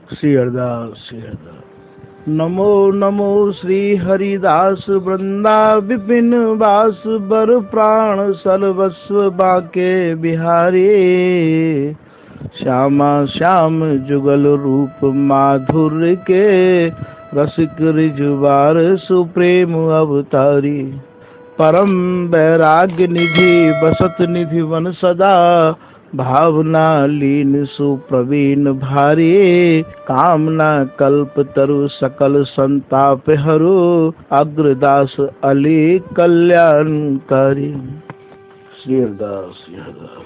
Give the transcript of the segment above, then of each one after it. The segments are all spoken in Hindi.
श्री हरिदास श्री हरिदास। नमो नमो श्री हरिदास वृंदा विपिन वास बर प्राण सर्वस्व बाके बिहारी। श्यामा श्याम जुगल रूप माधुर्य के रसिक रिजवार सुप्रेम अवतारी। परम वैराग्य निधि बसत निधि वन सदा भावना लीन सुप्रवीण भारी। कामना कल्प तरु सकल संताप हरु अग्रदास अली कल्याणकारी। श्री हरिदास श्री हरिदास।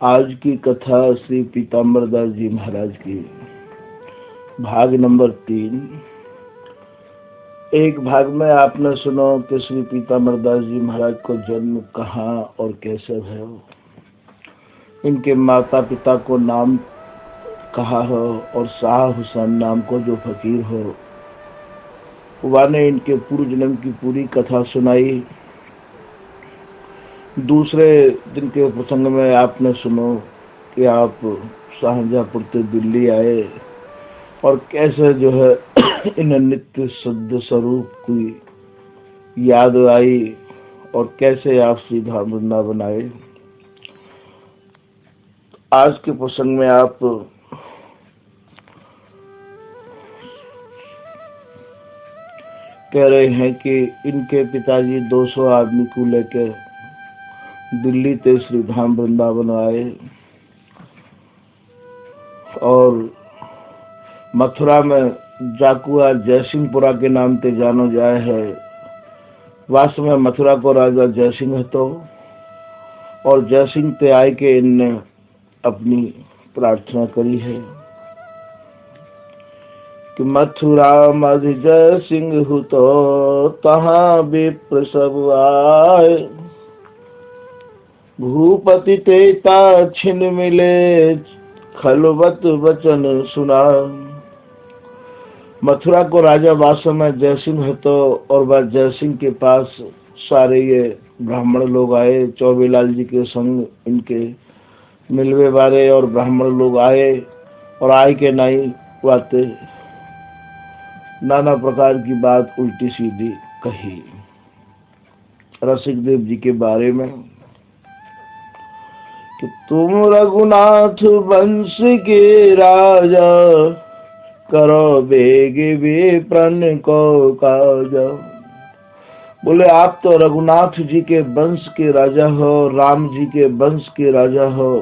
आज की कथा श्री पीताम्बरदास जी महाराज की, भाग नंबर 3। एक भाग में आपने सुनो कि श्री पीताम्बरदास जी महाराज को जन्म कहाँ और कैसे भयो। इनके माता पिता को नाम कहा हो और शाह हुसैन नाम को जो फकीर हो, वह ने इनके पूर्व जन्म की पूरी कथा सुनाई। दूसरे दिन के प्रसंग में आपने सुनो कि आप शाहजहाँपुर से दिल्ली आए और कैसे जो है इन नित्य शुद्ध स्वरूप की याद आई और कैसे आप श्री धाम वृंदावन आए। आज के प्रसंग में आप कह रहे हैं कि इनके पिताजी 200 आदमी को लेकर दिल्ली से श्री धाम वृंदावन आए और मथुरा में जाकुआ जयसिंहपुरा के नाम से जानो जाए है। वास्तव में मथुरा को राजा जयसिंह है तो, और जयसिंह ते आए के इनने अपनी प्रार्थना करी है कि मथुरा मध जयसिंह हु तो तहाँ विप्र सब आए। भूपति तेता छिन मिले खलवत वचन सुना। मथुरा को राजा वास्तव में जयसिंह है तो, और वह जयसिंह के पास सारे ये ब्राह्मण लोग आए। चौबेलाल जी के संग इनके मिलवे वाले और ब्राह्मण लोग आए और आए के नहीं बातें नाना प्रकार की बात उल्टी सीधी कही रसिक देव जी के बारे में कि तुम रघुनाथ वंश के राजा करो बेग विप्रन को काजा। बोले आप तो रघुनाथ जी के वंश के राजा हो, राम जी के वंश के राजा हो।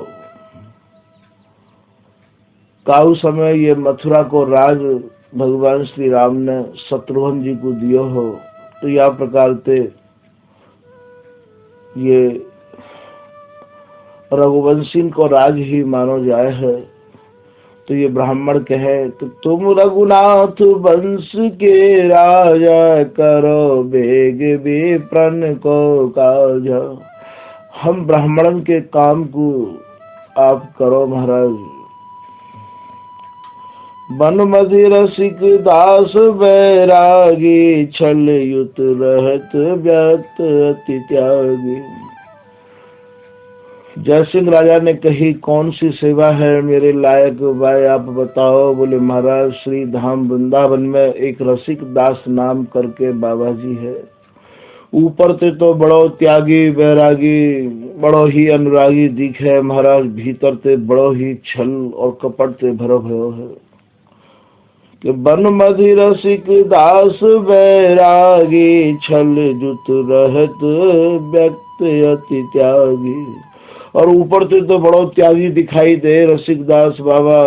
काउ समय ये मथुरा को राज भगवान श्री राम ने शत्रुघ्न जी को दियो हो, तो यह प्रकार से ये रघुवंशी को राज ही मानो जाए है। तो ये ब्राह्मण कहे तो तुम रघुनाथ वंश के राजा करो बेग विप्रन को काज। हम ब्राह्मणन के काम को आप करो महाराज। बन मधि रसिक दास बैरागी छल युत रहत व्यक्त अति त्यागी। जयसिंह राजा ने कही कौन सी सेवा है मेरे लायक भाई आप बताओ। बोले महाराज श्री धाम वृंदावन में एक रसिक दास नाम करके बाबा जी है। ऊपर से तो बड़ो त्यागी बैरागी बड़ो ही अनुरागी दिखे महाराज, भीतर से बड़ो ही छल और कपट से भरो भयो है कि बन मधि रसिक दास बैरागी छल जुत रहत व्यक्त अति त्यागी। और ऊपर से तो बड़ो त्यागी दिखाई दे रसिक दास बाबा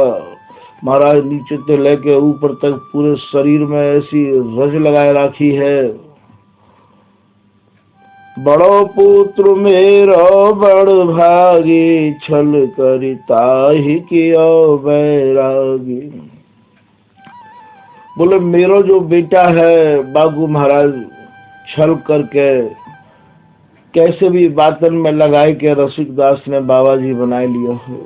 महाराज। नीचे से लेके ऊपर तक पूरे शरीर में ऐसी रज लगाए राखी है। बड़ो पुत्र मेरो बड़ भागी छल करिता ही कियो बैरागी। बोले मेरो जो बेटा है बाबू महाराज छल करके कैसे भी बातन में लगाए के रसिक दास ने बाबा जी बनाए लिया है।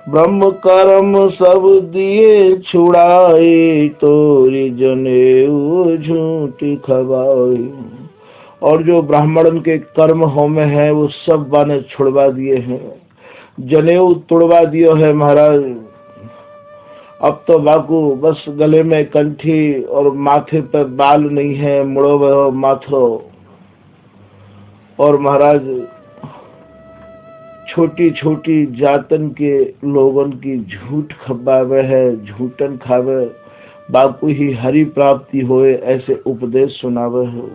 ब्रह्म कर्म सब दिए छुड़ाई तोरी जनेऊ झूठी खबाई। और जो ब्राह्मण के कर्म होमे है वो सब बाने छुड़वा दिए हैं, जनेऊ तोड़वा दियो है महाराज। अब तो बाकू बस गले में कंठी और माथे पे बाल नहीं है, मुड़ो वह माथो। और महाराज छोटी छोटी जातन के लोगन की झूठ खबावे है, झूठन खावे, बाकू ही हरि प्राप्ति होए ऐसे उपदेश सुनावे है।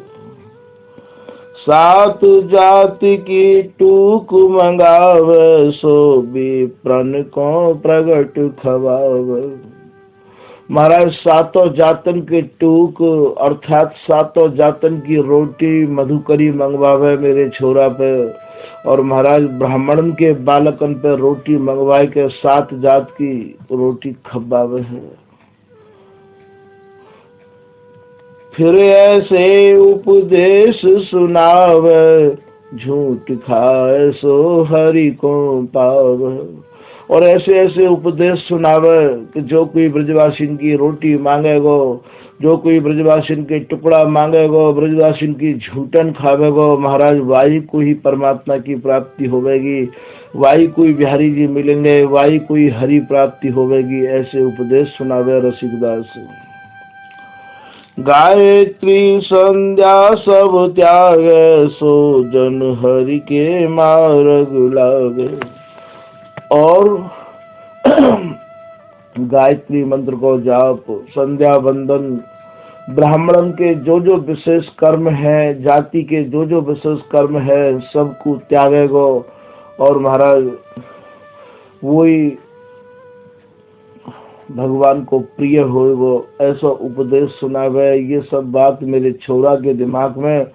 सात जाति की टूक मंगावे, सो भी प्रण को प्रगट खवावे। महाराज सातों जातन के टूक अर्थात सातों जातन की रोटी मधुकरी मंगवावे मेरे छोरा पे, और महाराज ब्राह्मण के बालकन पे रोटी मंगवाए के 7 जात की रोटी खबावे है। फिर ऐसे उपदेश सुनावे, झूठ खाए सो हरि को पावे। और ऐसे ऐसे उपदेश सुनावे कि जो कोई ब्रजवासिन की रोटी मांगेगो, जो कोई ब्रजवासिन के टुकड़ा मांगेगो, ब्रजवासिन की झूठन खावेगो, महाराज वाही को ही परमात्मा की प्राप्ति होवेगी, वाही कोई बिहारी जी मिलेंगे, वाही कोई हरि प्राप्ति होवेगी। ऐसे उपदेश सुनावे रसिकदास। गायत्री संध्या सब त्यागे, सो जन हरि के मार्ग लागे। और गायत्री मंत्र को जाप, संध्या वंदन, ब्राह्मणन के जो जो विशेष कर्म है, जाति के जो जो विशेष कर्म है, सबको त्यागेगो। और महाराज वही भगवान को प्रिय होएगो, ऐसा उपदेश सुनावे। ये सब बात मेरे छोरा के दिमाग में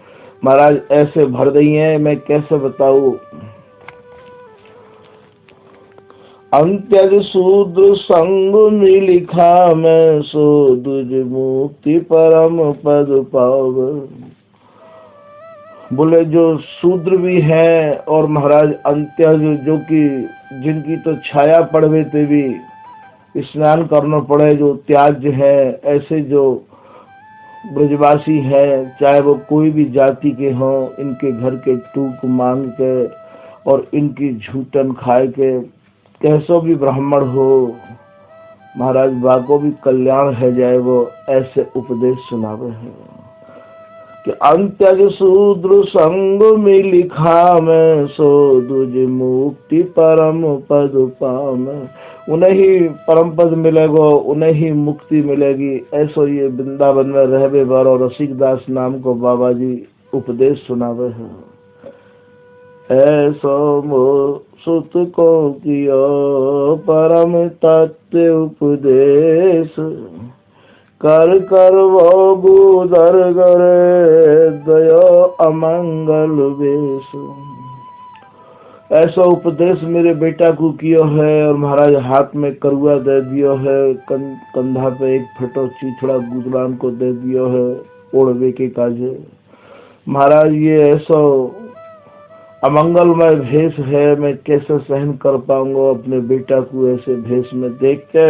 महाराज ऐसे भर गई है, मैं कैसे बताऊं। अंत्यज शूद्र संग लिखा मैं, सो दुज मुक्ति परम पद पाव। बोले जो शूद्र भी है और महाराज अंत्यज जो कि जिनकी तो छाया पड़वे ते भी स्नान करना पड़े, जो त्याज्य है, ऐसे जो ब्रजवासी है, चाहे वो कोई भी जाति के हों, इनके घर के टूक मांग के और इनकी झूठन खाए के, कैसो भी ब्राह्मण हो महाराज बाको भी कल्याण है जाए, वो ऐसे उपदेश सुनावे हैं कि अंत्यज शूद्र संग में लिखा मैं, सो दुज मुक्ति परम पद पावे। उन्हें ही परम पद मिलेगो, उन्हें ही मुक्ति मिलेगी। ऐसो ये वृंदावन में रहबे बारो रसिकदास नाम को बाबा जी उपदेश सुनावे हैं। ऐसो मो सुत को कियो परम तत्व उपदेश, कर कर वो गुदर गरे दयो अमंगल वेश। ऐसा उपदेश मेरे बेटा को कियो है, और महाराज हाथ में करुआ दे दियो है, कंधा पे एक फटो चीथड़ा गुदरान को दे दियो है ओढ़वे के काजे। महाराज ये ऐसा अमंगलमय भेष है, मैं कैसे सहन कर पाऊंगा अपने बेटा को ऐसे भेष में देख के।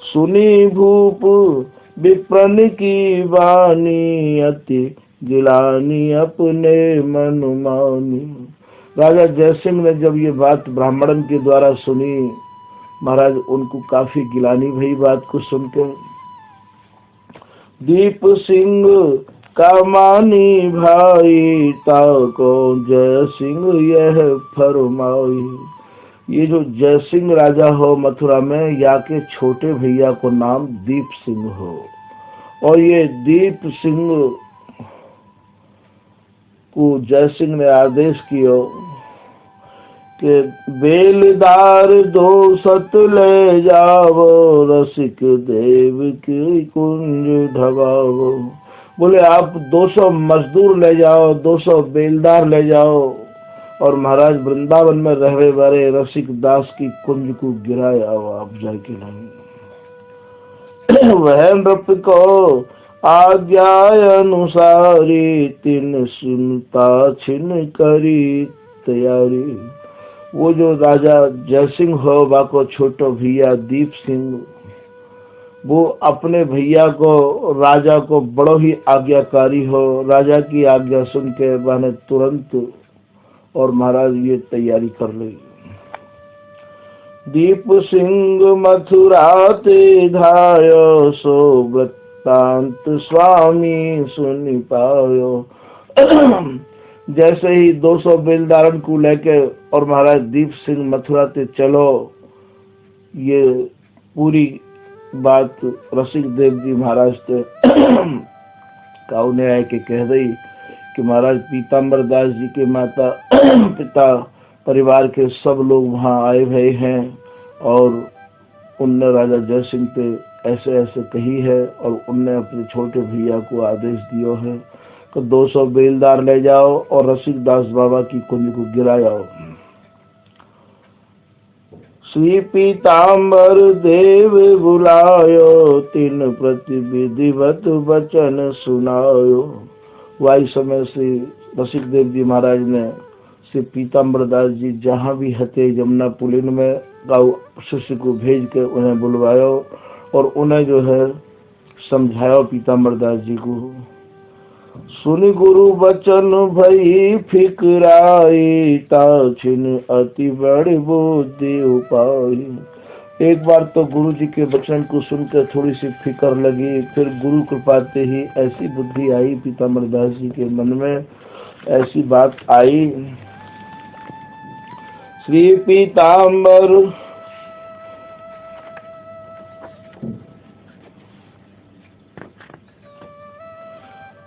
सुनी भूप विप्रन की वाणी, अति गिलानी अपने मन मानी। राजा जयसिंह ने जब ये बात ब्राह्मणन के द्वारा सुनी, महाराज उनको काफी गिलानी भई बात को सुनकर। दीप सिंह का मानी भाई, ताको जय सिंह यह फरमाई। ये जो जय सिंह राजा हो मथुरा में, या के छोटे भैया को नाम दीप सिंह हो, और ये दीप सिंह को जय सिंह ने आदेश किया कि बेलदार 2 सत ले जाओ, रसिक देव की कुंज ढवाओ। बोले आप 200 मजदूर ले जाओ, 200 बेलदार ले जाओ, और महाराज वृंदावन में रहने वाले रसिक दास की कुंज को गिराया आप जाके नहीं। वह नृप को आज्ञा अनुसारी, तिन सुनता छिन करी तैयारी। वो जो राजा जयसिंह हो, बाको छोटो भैया दीप सिंह, वो अपने भैया को, राजा को बड़ो ही आज्ञाकारी हो। राजा की आज्ञा सुन के मैंने तुरंत और महाराज ये तैयारी कर ली। दीप सिंह मथुरा ते धायो, सो वृत्तांत स्वामी सुनि पायो। जैसे ही 200 बेलदारन को लेके और महाराज दीप सिंह मथुरा ते चलो, ये पूरी बात रसिक देव जी महाराज थे काऊ ने आए के कह दी कि महाराज पीताम्बर दास जी के माता पिता परिवार के सब लोग वहाँ आए हुए हैं और उनने राजा जय सिंह पे ऐसे ऐसे कही है और उनने अपने छोटे भैया को आदेश दियो है कि 200 बेलदार ले जाओ और रसिक दास बाबा की कुंज को गिराओ। श्री पीताम्बर देव बुलायो, तीन प्रति विधिवत वचन सुनायो। वाई समय श्री रसिक देव जी महाराज ने श्री पीताम्बर दास जी जहाँ भी हते यमुना पुलिन में गाँव शिष्य को भेज के उन्हें बुलवायो और उन्हें जो है समझायो पीताम्बर दास जी को। सुनि गुरु वचन भई फिकराई, ताछिन अति बड़ी बुद्धि उपाई। एक बार तो गुरु जी के वचन को सुनकर थोड़ी सी फिक्र लगी, फिर गुरु कृपाते ही ऐसी बुद्धि आई पीताम्बर दास जी के मन में, ऐसी बात आई। श्री पीताम्बर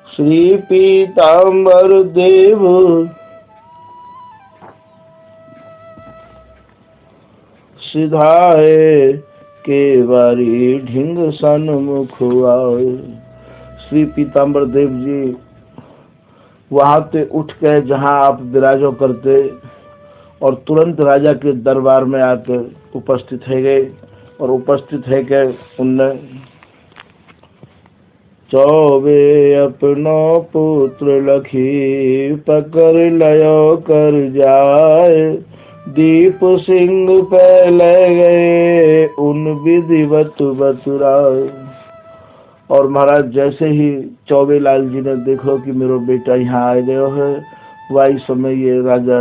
श्री पीताम्बर देव सिधाए, के बारी ढिंग सन्मुख आए। श्री पीताम्बर देव जी वहां पे उठ के जहां आप विराजो करते और तुरंत राजा के दरबार में आकर उपस्थित है गए और उपस्थित है के उनने चौबे अपनो पुत्र लखी, पकड़ लयो कर जाए। दीप सिंह पहले गए उन विधिवत बतुराए। और महाराज जैसे ही चौबे लाल जी ने देखो कि मेरा बेटा यहाँ आ गयो है, वही समय ये राजा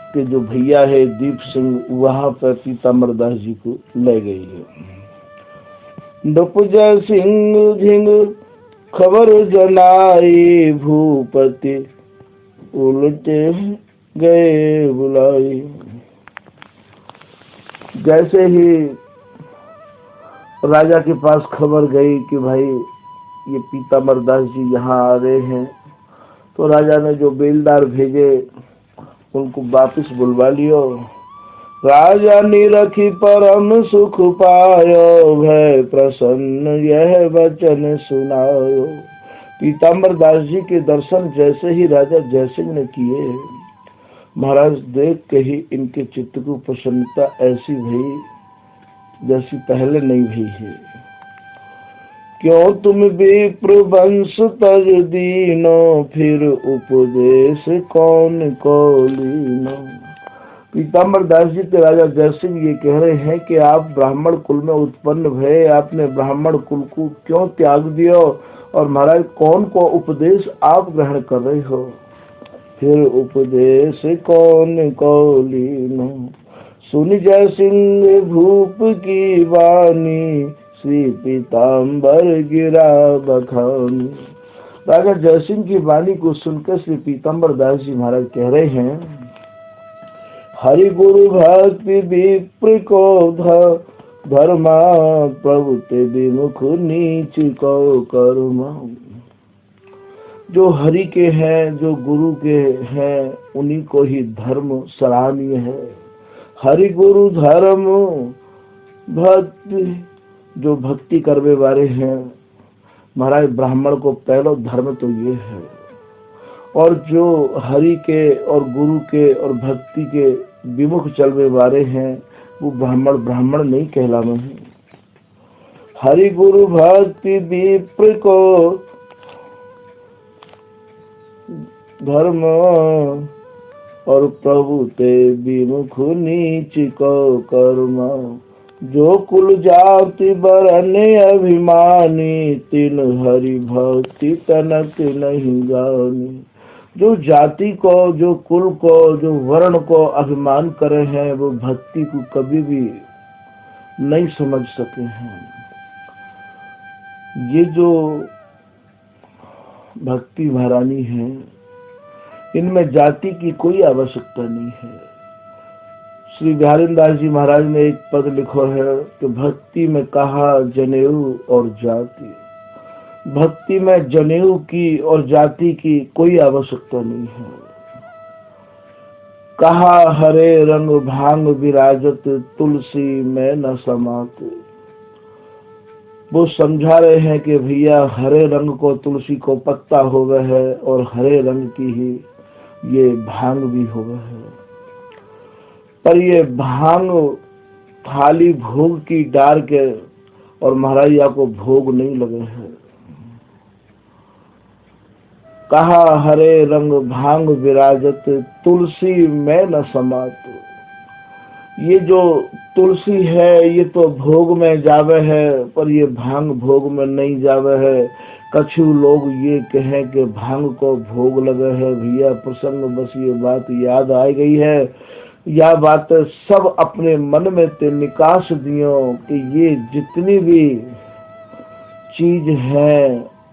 के जो भैया है दीप सिंह वहां पर पीताम्बर दास जी को ले गई है। डुपजय सिंह झिंग खबर जनाई, भूपति उलटे गए बुलाई। जैसे ही राजा के पास खबर गई कि भाई ये पीताम्बर दास जी यहाँ आ रहे हैं, तो राजा ने जो बेलदार भेजे उनको वापिस बुलवा लियो। राजा निरखी परम सुख पायो, भय प्रसन्न यह वचन सुनायो। पीताम्बर दास जी के दर्शन जैसे ही राजा जयसिंह ने किए, महाराज देख के ही इनके चित्त को प्रसन्नता ऐसी भई जैसी पहले नहीं भई है। क्यों तुम विप्र वंश तज दीनो, फिर उपदेश कौन को लीनो। पीताम्बर दास जी के राजा जयसिंह ये कह रहे हैं कि आप ब्राह्मण कुल में उत्पन्न भय, आपने ब्राह्मण कुल को क्यों त्याग दियो और महाराज कौन को उपदेश आप ग्रहण कर रहे हो। फिर उपदेश कौन को लीनो, सुन जयसिंह भूप की वाणी, श्री पीताम्बर गिरा बखानी। राजा जयसिंह की वाणी को सुनकर श्री पीताम्बर दास जी महाराज कह रहे हैं, हरि गुरु भक्ति विप्र को धर्मा, प्रभु ते विमुख नीच को कर्मा। जो हरि के हैं, जो गुरु के हैं, उन्हीं को ही धर्म सराहनीय है। हरि गुरु धर्म भक्ति, जो भक्ति करने वाले हैं महाराज ब्राह्मण को पहला धर्म तो ये है। और जो हरि के और गुरु के और भक्ति के विमुख चलने वाले हैं वो ब्राह्मण ब्राह्मण नहीं कहलाना है। हरि गुरु भक्ति विप्र को धर्म और प्रभु ते विमुख नीच को कर्म। जो कुल जाति बरने अभिमानी, तिन हरि भक्ति तनक नहीं जानी। जो जाति को, जो कुल को, जो वर्ण को अभिमान करे हैं, वो भक्ति को कभी भी नहीं समझ सके हैं। ये जो भक्ति महारानी है, इनमें जाति की कोई आवश्यकता नहीं है। श्री बिहारी दास जी महाराज ने एक पद लिखो है कि भक्ति में कहा जनेऊ और जाति। भक्ति में जनेऊ की और जाति की कोई आवश्यकता नहीं है। कहा हरे रंग भांग विराजत, तुलसी में न समात। वो समझा रहे हैं कि भैया हरे रंग को तुलसी को पत्ता हो गए है और हरे रंग की ही ये भांग भी हो गए है। पर ये भांग थाली भोग की डार के और महाराज को भोग नहीं लगे हैं। कहा हरे रंग भांग विराजत, तुलसी में न समात। ये जो तुलसी है ये तो भोग में जावे है, पर ये भांग भोग में नहीं जावे है। कछु लोग ये कहें कि भांग को भोग लगे है। भैया प्रसंग बस ये बात याद आ गई है। यह बात सब अपने मन में ते निकास दियो कि ये जितनी भी चीज है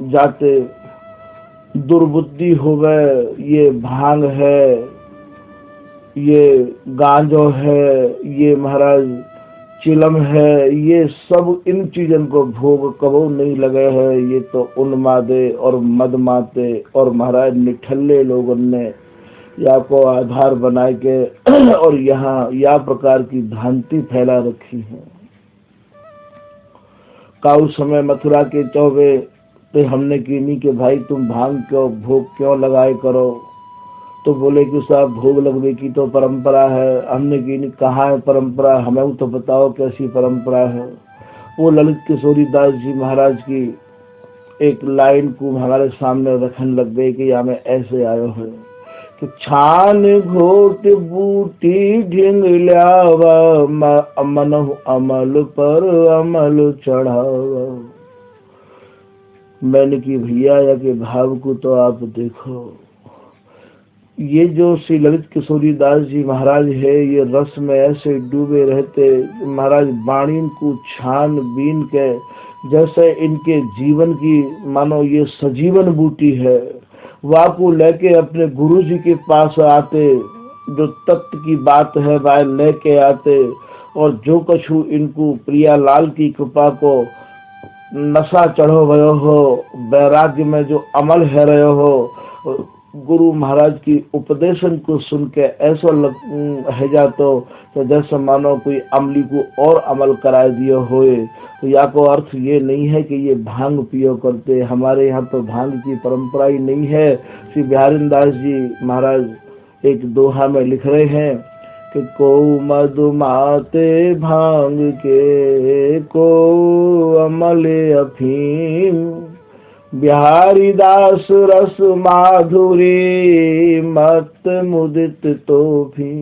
जाते दुर्बुद्धि होवे, ये भांग है, ये गांजो है, ये महाराज चिलम है, ये सब इन चीजन को भोग कबो नहीं लगे है। ये तो उन्मादे और मदमाते और महाराज निठल्ले लोगों ने या को आधार बनाए के और यहाँ या प्रकार की भ्रांति फैला रखी है। का उस समय मथुरा के चौबे तो हमने कीनी कि भाई तुम भांग क्यों भोग क्यों लगाए करो, तो बोले कि साहब भोग लगने की तो परंपरा है। हमने कीनी कहाँ है परंपरा, हमें तो बताओ कैसी परंपरा है। वो ललित किशोरी दास जी महाराज की एक लाइन को हमारे सामने रखने लग गए कि यहाँ में ऐसे आयो है कि छान घोट बूटी ढिंग ल्यावा, मन अमल पर अमल चढ़ावा। मैंने की भैया या के भाव को तो आप देखो। ये जो श्री ललित किशोरी दास जी महाराज है, ये रस में ऐसे डूबे रहते। महाराज बाणी को छान बीन के जैसे इनके जीवन की मानो ये सजीवन बूटी है, वह को लेके अपने गुरु जी के पास आते, जो तत्व की बात है वह लेके आते। और जो कछु इनको प्रियालाल की कृपा को नशा चढ़ो भयो हो, वैराग्य में जो अमल है रहे हो, गुरु महाराज की उपदेशन को सुन के ऐसा है जातो तो जैसे मानो कोई अमली को और अमल कराए दियो होए। तो या को अर्थ ये नहीं है कि ये भांग पियो करते। हमारे यहाँ तो भांग की परंपरा ही नहीं है। श्री बिहारी दास जी महाराज एक दोहा में लिख रहे हैं कि को मधुमाते भांग के, को अमले अफीम, बिहारी दास रस माधुरी, मत मुदित तो भी।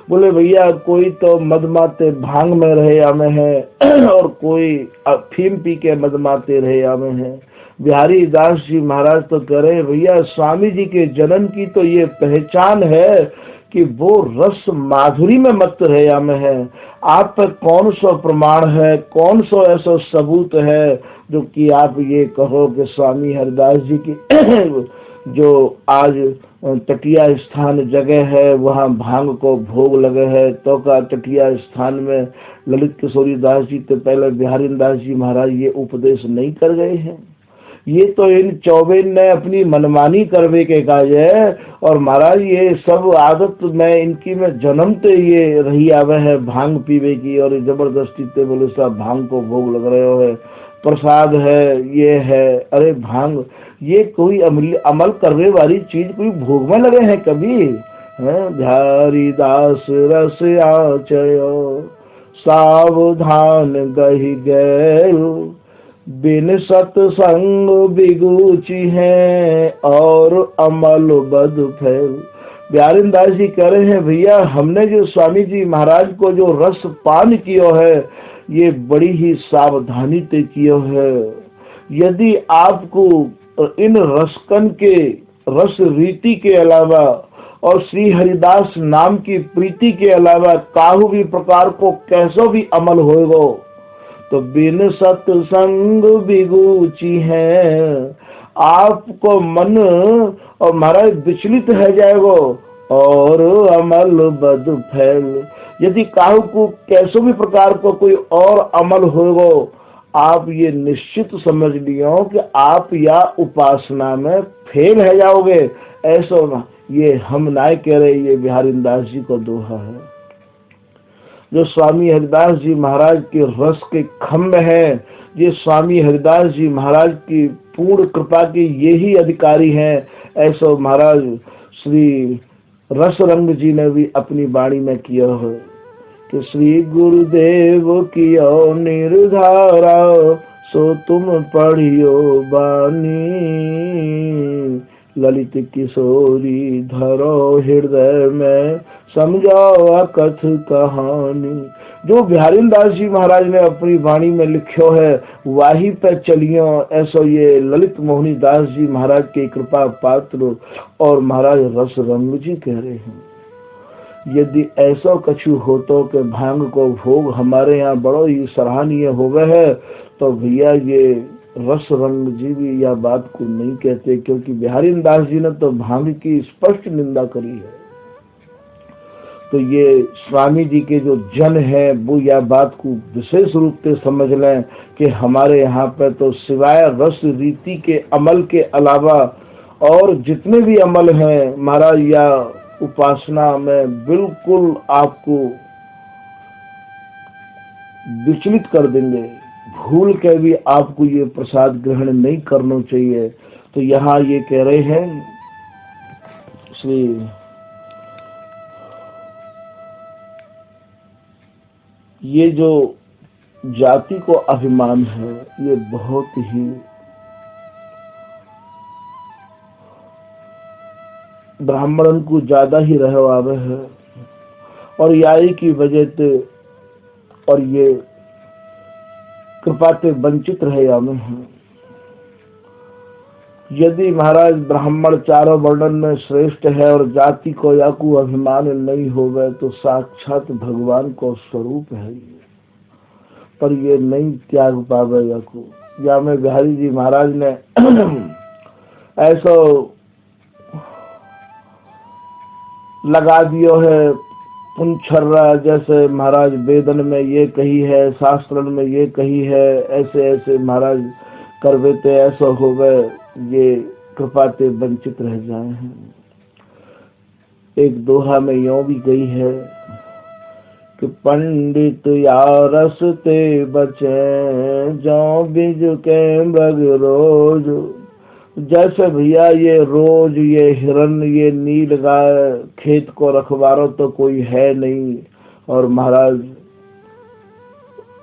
बोले भैया कोई तो मदमाते भांग में रहे आमे है और कोई अफीम पी के मदमाते रहे आमे है। बिहारी दास जी महाराज तो कह रहे भैया स्वामी जी के जन्म की तो ये पहचान है कि वो रस माधुरी में मत रहे आमे है। आप पर कौन सा प्रमाण है, कौन सा ऐसा सबूत है जो कि आप ये कहो कि स्वामी हरिदास जी की जो आज तटिया स्थान जगह है वहाँ भांग को भोग लगे है, तो का तटिया स्थान में ललित किशोरी दास जी तो पहले बिहारी दास जी महाराज ये उपदेश नहीं कर गए हैं। ये तो इन चौबे ने अपनी मनमानी करवे के काज है। और महाराज ये सब आदत में इनकी में जन्मते ये रही आवे है भांग पीवे की, और जबरदस्ती ते बोले साहब भांग को भोग लग रहे हो है, प्रसाद है, ये है। अरे भांग ये कोई अमल करने वाली चीज कोई भोग में लगे हैं कभी? बिहारी दास रस आचयो, सावधान गही गैलो, बिन सत्संग बिगुची है, और अमल बद फैल। बिहारी दास जी कह रहे हैं, भैया हमने जो स्वामी जी महाराज को जो रस पान किया है, ये बड़ी ही सावधानी से किया है। यदि आपको इन रसकन के रस रीति के अलावा और श्री हरिदास नाम की प्रीति के अलावा काहू भी प्रकार को कैसो भी अमल होएगो, तो बिन सत्संग बिगुची है, आपको मन और महाराज विचलित है जाएगो और अमल बद फैल। यदि काहू को कैसो भी प्रकार को कोई और अमल होगो, आप ये निश्चित समझ लियो कि आप या उपासना में फेल है जाओगे। ऐसा ना, ये हम ना कह रहे, ये बिहारी दास जी को दोहा है। जो स्वामी हरिदास जी महाराज के रस के खम्भ है, ये स्वामी हरिदास जी महाराज की पूर्ण कृपा के ये ही अधिकारी हैं। ऐसा महाराज श्री रस रंग जी ने भी अपनी वाणी में किया है कि श्री गुरुदेव कियो निर्धारा, सो तुम पढ़ियो बानी, ललित किशोरी धरो हृदय में, समझो कथ कहानी। जो बिहारी दास जी महाराज ने अपनी वाणी में लिखो है, वाही पे चलियो। ऐसो ये ललित मोहनी दास जी महाराज के कृपा पात्र और महाराज रस रंग जी कह रहे हैं, यदि ऐसा कछु हो तो के भांग को भोग हमारे यहाँ बड़ो ही सराहनीय हो गए है, तो भैया ये रस रंग जी भी यह बात को नहीं कहते, क्योंकि बिहारी दास जी ने तो भांग की स्पष्ट निंदा करी है। तो ये स्वामी जी के जो जन है वो यह बात को विशेष रूप से समझ लें कि हमारे यहाँ पे तो सिवाय रस रीति के अमल के अलावा और जितने भी अमल हैं महाराज, या उपासना में बिल्कुल आपको विचलित कर देंगे। भूल के भी आपको ये प्रसाद ग्रहण नहीं करना चाहिए। तो यहाँ ये कह रहे हैं श्री ये जो जाति को अभिमान है, ये बहुत ही ब्राह्मणन को ज्यादा ही रहवावे है, और याई की वजह से और ये कृपा से वंचित रहे आवे हैं। यदि महाराज ब्राह्मण चारों वर्णन में श्रेष्ठ है और जाति को या को अभिमान नहीं होवे, तो साक्षात भगवान को स्वरूप है ये, पर ये नहीं त्याग पावे या को। या में बिहारी जी महाराज ने ऐसा लगा दियो है पुंछर्रा, जैसे महाराज वेदन में ये कही है, शास्त्र में ये कही है, ऐसे ऐसे महाराज करवेते ऐसा हो गए, ये कृपा से वंचित रह जाए हैं। एक दोहा में यों भी गई है कि पंडित या रस ते बचे, जो बीज के मृग रोज। जैसे भैया ये रोज ये हिरन ये नील गाय खेत को रखवारो तो कोई है नहीं, और महाराज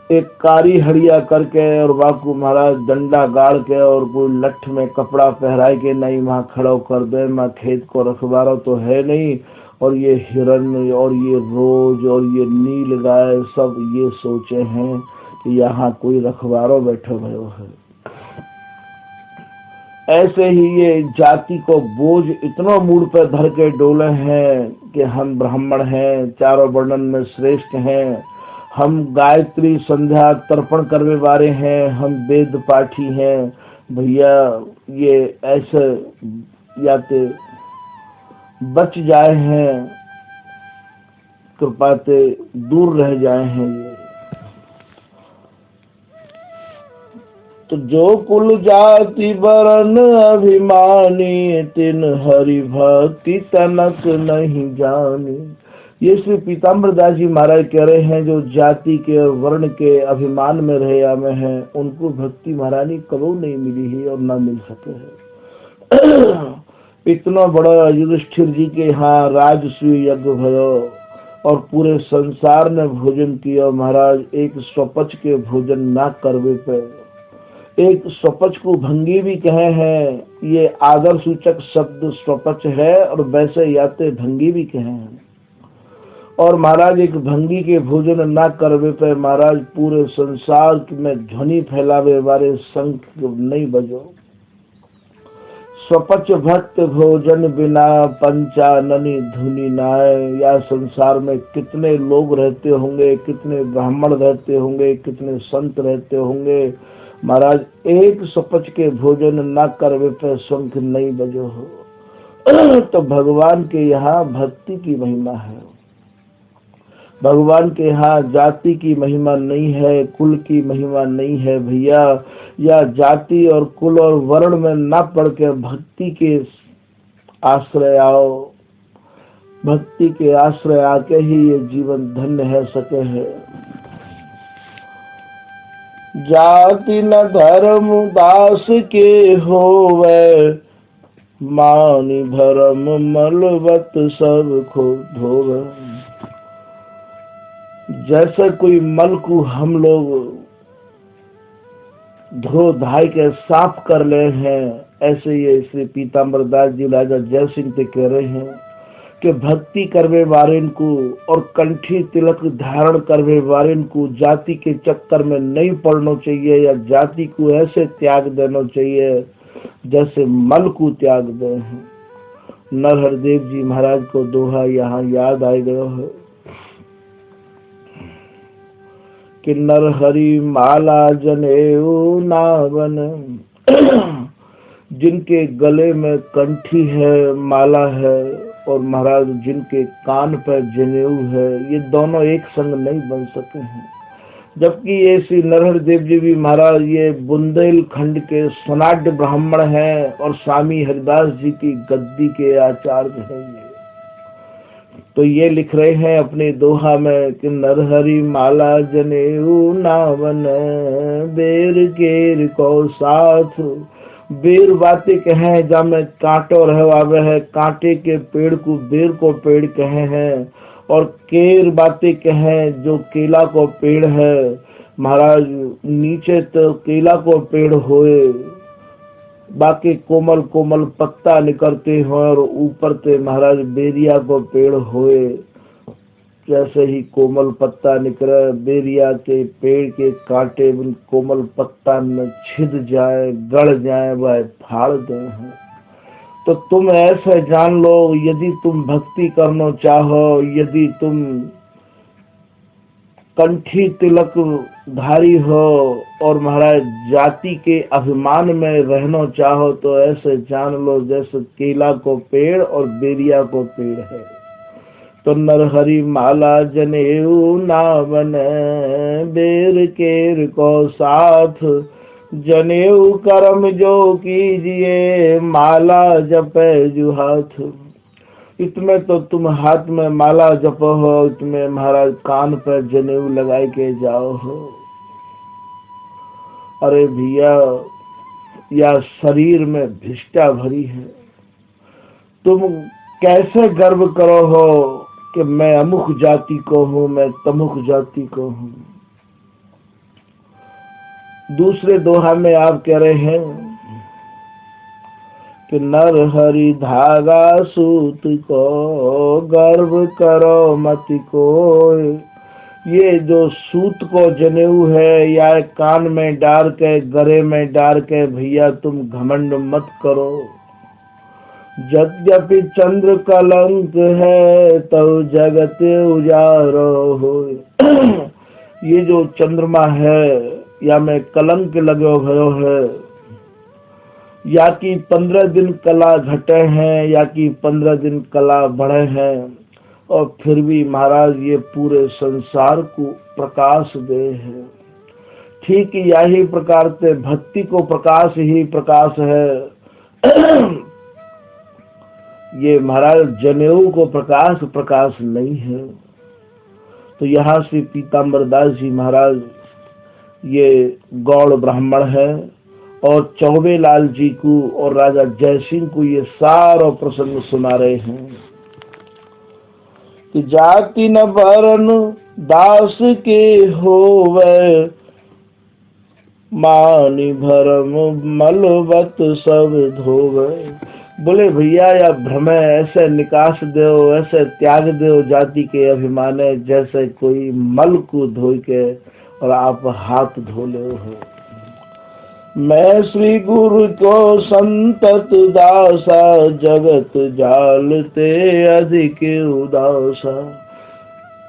एक कारी हड़िया करके और वाकू महाराज डंडा गाड़ के और कोई लठ में कपड़ा पहराए के नहीं वहाँ खड़ो कर दे, मैं खेत को रखवारो तो है नहीं, और ये हिरन और ये रोज और ये नील गाय सब ये सोचे हैं कि यहाँ कोई रखवारो बैठो भयो है। ऐसे ही ये जाति को बोझ इतना मूड पर धर के डोले हैं कि हम ब्राह्मण हैं, चारों वर्णन में श्रेष्ठ हैं, हम गायत्री संध्या तर्पण करने वाले हैं, हम वेद पाठी हैं। भैया ये ऐसे याते बच जाए हैं, कृपा से दूर रह जाए हैं ये। तो जो कुल जाति वरण अभिमानी, तिन हरि भक्ति तनक नहीं जानी। ये श्री पीताम्बर दास जी महाराज कह रहे हैं, जो जाति के वर्ण के अभिमान में रहे आमे हैं, उनको भक्ति महारानी कबो नहीं मिली है और ना मिल सके है। इतना बड़ा युधिष्ठिर जी के यहाँ राजसूय यज्ञ भयो और पूरे संसार ने भोजन किया, महाराज एक स्वपच के भोजन ना करवे पे एक स्वपच को भंगी भी कहे हैं, ये आदर सूचक शब्द स्वपच है, और वैसे याते भंगी भी कहे हैं। और महाराज एक भंगी के भोजन ना करवे पे महाराज पूरे संसार में ध्वनि फैलावे वाले शंख नहीं बजो। स्वपच भक्त भोजन बिना पंचाननी धुनी नाय। या संसार में कितने लोग रहते होंगे, कितने ब्राह्मण रहते होंगे, कितने संत रहते होंगे, महाराज एक स्वपच के भोजन ना करवे पे शंख नहीं बजो हो। तो भगवान के यहाँ भक्ति की महिमा है। भगवान के यहाँ जाति की महिमा नहीं है, कुल की महिमा नहीं है भैया। या जाति और कुल और वर्ण में ना पड़ के भक्ति के आश्रय आओ। भक्ति के आश्रय आके ही ये जीवन धन्य है सके है। जाति न धर्म दास के होवे, मानि भरम मलबत सब खो धोवे। जैसे कोई मल को हम लोग धो धाई के साफ कर ले हैं, ऐसे ये श्री पीताम्बर दास जी राजा जय सिंह से कह रहे हैं कि भक्ति करवे वारिन को और कंठी तिलक धारण करवे वारिन को जाति के चक्कर में नहीं पड़ना चाहिए, या जाति को ऐसे त्याग देना चाहिए जैसे मल को त्याग दे हैं। नरहरदेव जी महाराज को दोहा यहाँ याद आ गया है कि नरहरि माला जनेऊ नावन। जिनके गले में कंठी है, माला है, और महाराज जिनके कान पर जनेऊ है, ये दोनों एक संग नहीं बन सके हैं। जबकि ये श्री नरहर देव जी भी महाराज ये बुंदेलखंड के सनाढ़ ब्राह्मण हैं और स्वामी हरिदास जी की गद्दी के आचार्य हैं। ये तो ये लिख रहे हैं अपने दोहा में कि नरहरि माला जनेऊ नावन, बेर केर को साथ। बेर बातें कहे जा में कांटो रहवावे है, कांटे के पेड़ को बेर को पेड़ कहे हैं, और केर बातें कहे जो केला को पेड़ है। महाराज नीचे तो केला को पेड़ होए, बाकी कोमल कोमल पत्ता निकलते हैं, और ऊपर ते महाराज बेरिया को पेड़ होए। जैसे ही कोमल पत्ता निकले, बेरिया के पेड़ के कांटे कोमल पत्ता में छिद जाए, गड़ जाए, वह फाड़ दे हैं। तो तुम ऐसे जान लो, यदि तुम भक्ति करना चाहो, यदि तुम कंठी तिलक धारी हो और महाराज जाति के अभिमान में रहना चाहो, तो ऐसे जान लो जैसे केला को पेड़ और बेरिया को पेड़ है। तो नरहरि माला जनेऊ नावन, बेर केर को साथ। जनेऊ कर्म जो कीजिए, माला जपे जु हाथ। इसमें तो तुम हाथ में माला जपो हो, इसमें महाराज कान पर जनेऊ लगाए के जाओ हो। अरे भैया, या शरीर में भिष्टा भरी है, तुम कैसे गर्व करो हो कि मैं अमुक जाति को हूँ, मैं तमुक जाति को हूँ। दूसरे दोहा में आप कह रहे हैं कि नरहरि धागा सूत को, गर्व करो मति कोय। ये जो सूत को जनेऊ है, या कान में डाल के, गले में डाल के, भैया तुम घमंड मत करो। यद्यपि चंद्र कलंक है, तो जगत उजारो हो। ये जो चंद्रमा है, या में कलंक लगे भयो है, या कि 15 दिन कला घटे हैं, या कि 15 दिन कला बढ़े हैं, और फिर भी महाराज ये पूरे संसार को प्रकाश दे है। ठीक यही प्रकार से भक्ति को प्रकाश ही प्रकाश है। ये महाराज जनेऊ को प्रकाश नहीं है। तो यहाँ श्री पीताम्बर दास जी महाराज ये गौड़ ब्राह्मण है, और चौबे लाल जी को और राजा जय सिंह को ये सारा प्रसंग सुना रहे हैं कि जाति न वरण दास के होवे, मानी भरम मलबत सब धोवे। बोले भैया या भ्रम ऐसे निकास दो, ऐसे त्याग दो जाति के अभिमाने, जैसे कोई मल को धो के और आप हाथ धो ले हो। मैं श्री गुरु को संतत दासा, जगत जालते अधिक उदासा।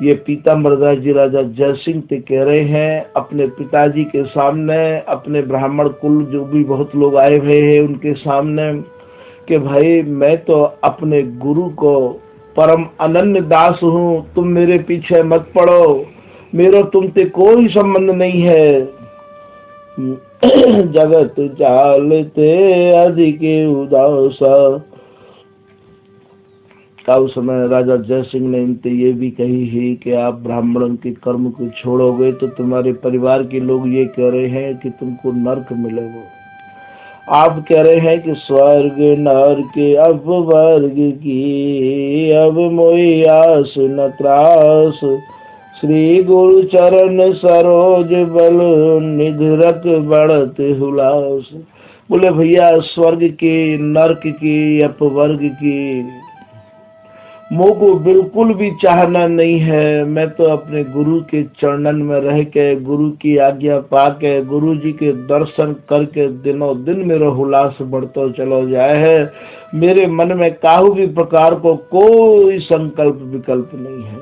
ये पीताम्बरदास जी राजा जयसिंह ते कह रहे हैं अपने पिताजी के सामने, अपने ब्राह्मण कुल जो भी बहुत लोग आए हुए हैं उनके सामने, कि भाई मैं तो अपने गुरु को परम अनन्य दास हूँ, तुम मेरे पीछे मत पड़ो, मेरा तुमसे कोई संबंध नहीं है। जगत जालते अधिक उदासा। उस समय राजा जयसिंह ने इनसे ये भी कही है कि आप ब्राह्मणों के कर्म को छोड़ोगे तो तुम्हारे परिवार के लोग ये कह रहे हैं कि तुमको नरक मिलेगा। आप कह रहे हैं कि स्वर्ग नरक अब वर्ग की, अब मोई आस न त्रास, श्री गुरु चरण सरोज बल, निधरक बढ़त हुलास। बोले भैया स्वर्ग की, नरक की, अपवर्ग की मुझ को बिल्कुल भी चाहना नहीं है। मैं तो अपने गुरु के चरणन में रह के, गुरु की आज्ञा पाके, गुरु जी के दर्शन करके दिनों दिन मेरा हुलास बढ़ता चलो जाए है। मेरे मन में काहू भी प्रकार को कोई संकल्प विकल्प नहीं है।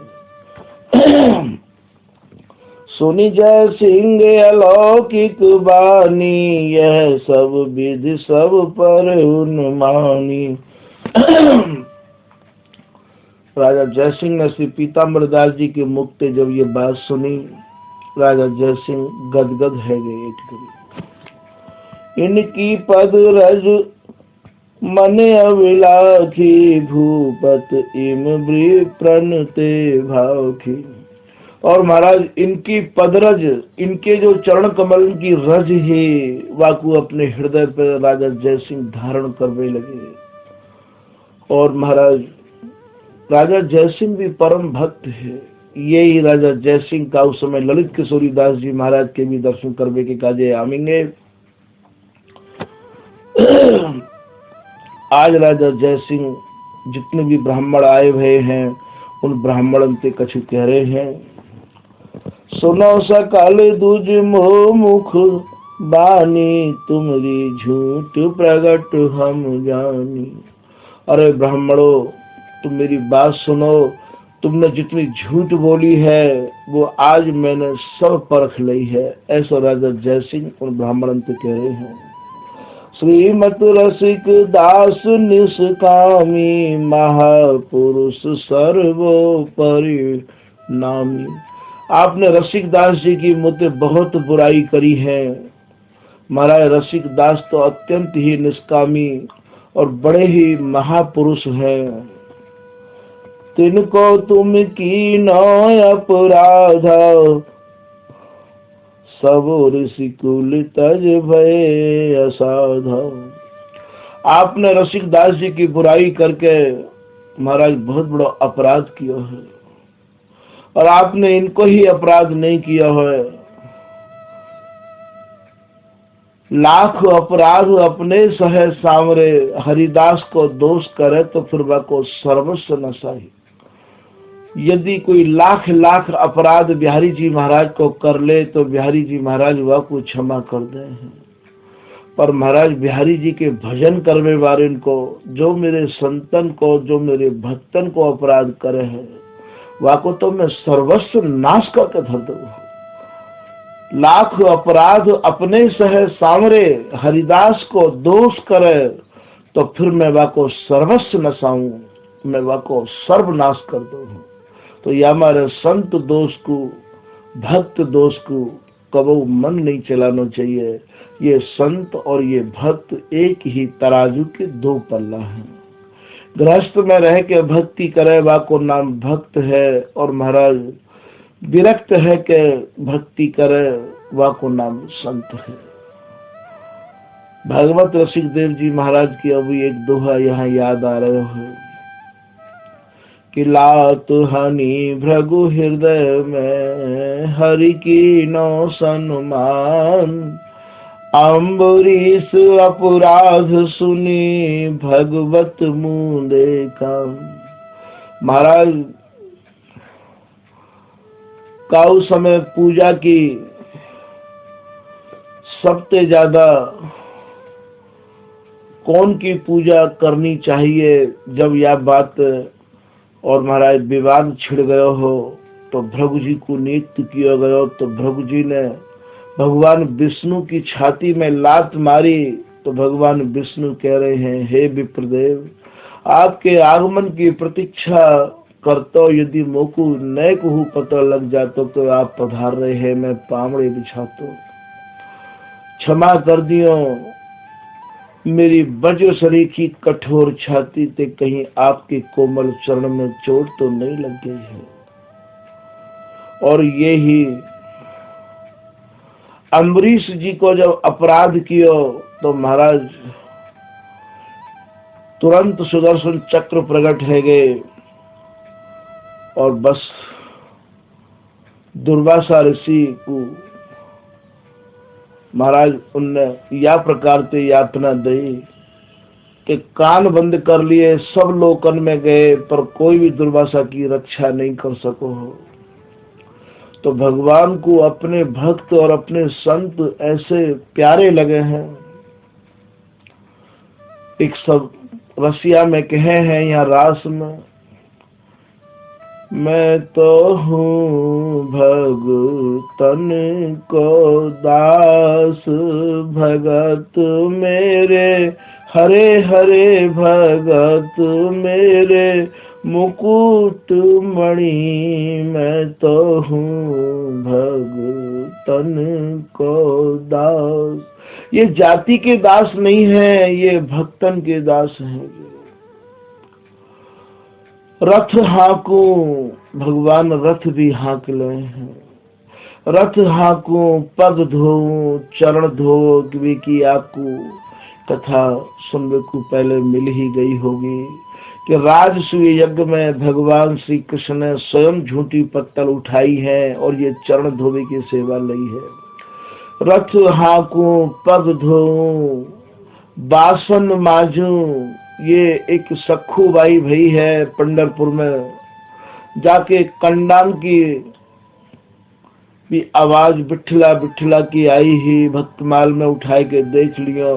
सुनी जय सिंह अलौकिक बानी, यह सब विधि सब पर उन्मानी। राजा जयसिंह ने श्री पीताम्बरदास जी के मुख से जब ये बात सुनी, राजा जयसिंह गदगद है गए एक घड़ी। इनकी पद रज मन अभिलाखी, भूपत इम प्रणते भाखी। और महाराज इनकी पदरज, इनके जो चरण कमल की रज है वाकू अपने हृदय पर राजा जयसिंह धारण करने लगे। और महाराज राजा जयसिंह भी परम भक्त है। यही राजा जयसिंह का उस समय ललित किशोरी दास जी महाराज के भी दर्शन करने के काजे आमेंगे। आज राजा जयसिंह जितने भी ब्राह्मण आए हुए हैं उन ब्राह्मणों से कछु कह रहे हैं। सुनो सकल दूज मोह मुख बानी, तुम्हारी झूठ प्रगट हम जानी। अरे ब्राह्मणों तुम मेरी बात सुनो, तुमने जितनी झूठ बोली है वो आज मैंने सब परख ली है। ऐसा राजा जयसिंह उन ब्राह्मणों से कह रहे हैं। श्रीमत रसिक दास निष्कामी, महापुरुष सर्वोपरि नामी। आपने रसिक दास जी की मुझे बहुत बुराई करी है। महाराज रसिक दास तो अत्यंत ही निष्कामी और बड़े ही महापुरुष हैं। तिनको तुम की न अपराध, सब ऋषि कुल तज भय असाध। आपने रसिक दास जी की बुराई करके महाराज बहुत बड़ा अपराध किया है, और आपने इनको ही अपराध नहीं किया है। लाख अपराध अपने सहे सामरे, हरिदास को दोष करे तो फिर वह को सर्वस्व न सही। यदि कोई लाख लाख अपराध बिहारी जी महाराज को कर ले तो बिहारी जी महाराज वह को क्षमा कर दे हैं, पर महाराज बिहारी जी के भजन करने वाले को, जो मेरे संतन को, जो मेरे भक्तन को अपराध करे हैं वह को तो मैं सर्वस्व नाश करके धर दूं। लाख अपराध अपने सहे सामरे, हरिदास को दोष करे तो फिर मैं वह को सर्वस्व नसाऊं, मैं वह को सर्वनाश कर दूं। तो यह हमारे संत दोष को, भक्त दोष को कबो मन नहीं चलाना चाहिए। ये संत और ये भक्त एक ही तराजू के दो पल्ला हैं। गृहस्थ में रह के भक्ति करे वा को नाम भक्त है, और महाराज विरक्त है के भक्ति करे वा को नाम संत है। भगवत रसिक देव जी महाराज की अभी एक दोहा यहाँ याद आ रहे हो कि लात हनी भृगु हृदय में, हरि की नौ सन्मान, अम्बरीश अपराध सुनी भगवत मुँह देखा। महाराज काउ समय पूजा की सबसे ज्यादा कौन की पूजा करनी चाहिए, जब यह बात और महाराज विवाद छिड़ गयो हो तो भृगु जी को नियुक्त किया गया। तो भृगु जी ने भगवान विष्णु की छाती में लात मारी तो भगवान विष्णु कह रहे हैं, हे विप्रदेव, आपके आगमन की प्रतीक्षा करतो, यदि मोकू नए को पता लग जातो तो आप पधार रहे हैं, मैं पामड़े बिछातो, क्षमा कर दियो। मेरी वज्र सरीखी कठोर छाती ते कहीं आपके कोमल चरण में चोट तो नहीं लग गई है। और ये ही अम्बरीश जी को जब अपराध किया तो महाराज तुरंत सुदर्शन चक्र प्रकट है गए और बस दुर्वासा ऋषि को महाराज उनने या प्रकार से यातना दी कि कान बंद कर लिए, सब लोकन में गए पर कोई भी दुर्वासा की रक्षा नहीं कर सको हो। तो भगवान को अपने भक्त और अपने संत ऐसे प्यारे लगे हैं। एक सब रसिया में कहे हैं यहाँ रास में, मैं तो हूँ भगतन को दास, भगत मेरे हरे हरे भगत मेरे मुकुट मणि, मैं तो हूँ भगतन को दास। ये जाति के दास नहीं है, ये भक्तन के दास हैं। रथ हाँकू, भगवान रथ भी हाँक ले हैं। रथ हाँकू, पग धोऊं, चरण धो की आपको कथा सुनने को पहले मिल ही गई होगी कि राजसूय यज्ञ में भगवान श्री कृष्ण ने स्वयं झूठी पत्तल उठाई है और ये चरण धोवे की सेवा ली है। रथ हाँकू, पग धोऊं, बासन माजू, ये एक सखू बाई भई है पंढरपुर में, जाके कंडान की भी आवाज बिठला बिठला की आई ही भक्तमाल में उठाए के देख लियो।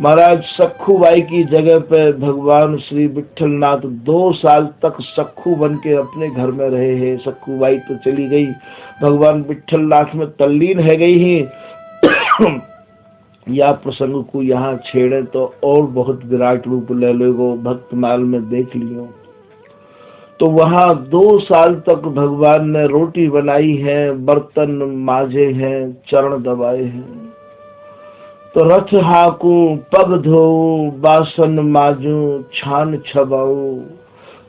महाराज सखू बाई की जगह पे भगवान श्री विठलनाथ 2 साल तक सखू बन के अपने घर में रहे हैं। सखू बाई तो चली गई, भगवान विठलनाथ में तल्लीन है गई ही। या प्रसंग को यहाँ छेड़े तो और बहुत विराट रूप ले लेगो, भक्तमाल में देख लियो। तो वहाँ 2 साल तक भगवान ने रोटी बनाई है, बर्तन माजे हैं, चरण दबाए हैं। तो रथ हाँकू, पग धोऊं, बासन माजू, छान छबाऊ।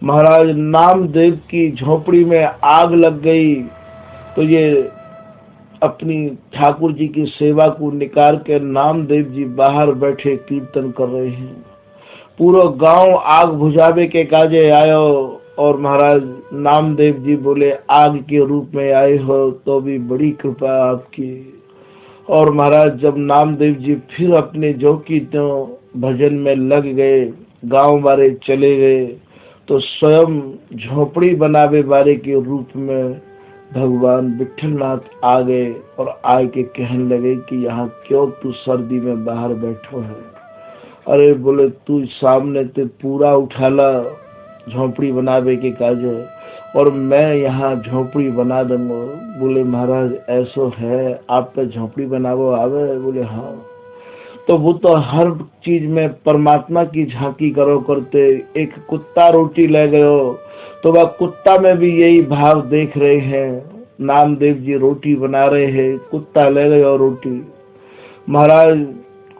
महाराज नामदेव की झोपड़ी में आग लग गई तो ये अपनी ठाकुर जी की सेवा को निकाल के नामदेव जी बाहर बैठे कीर्तन कर रहे हैं। पूरा गांव आग बुझावे के काजे आयो और महाराज नामदेव जी बोले, आग के रूप में आए हो तो भी बड़ी कृपा आपकी। और महाराज जब नामदेव जी फिर अपने जो की तो भजन में लग गए, गांव वाले चले गए, तो स्वयं झोपड़ी बनावे वाले के रूप में भगवान विठलनाथ आ गए और आके कहने लगे कि यहाँ क्यों तू सर्दी में बाहर बैठो है। अरे बोले तू सामने ते पूरा उठाला झोपड़ी बनावे के काज और मैं यहाँ झोपड़ी बना दूंगा। बोले महाराज ऐसो है, आप पे झोपड़ी बनावो आवे? बोले हाँ। तो वो तो हर चीज में परमात्मा की झांकी करो करते। एक कुत्ता रोटी ले गयो तो वह कुत्ता में भी यही भाव देख रहे हैं। नामदेव जी रोटी बना रहे हैं, कुत्ता ले गयो रोटी। महाराज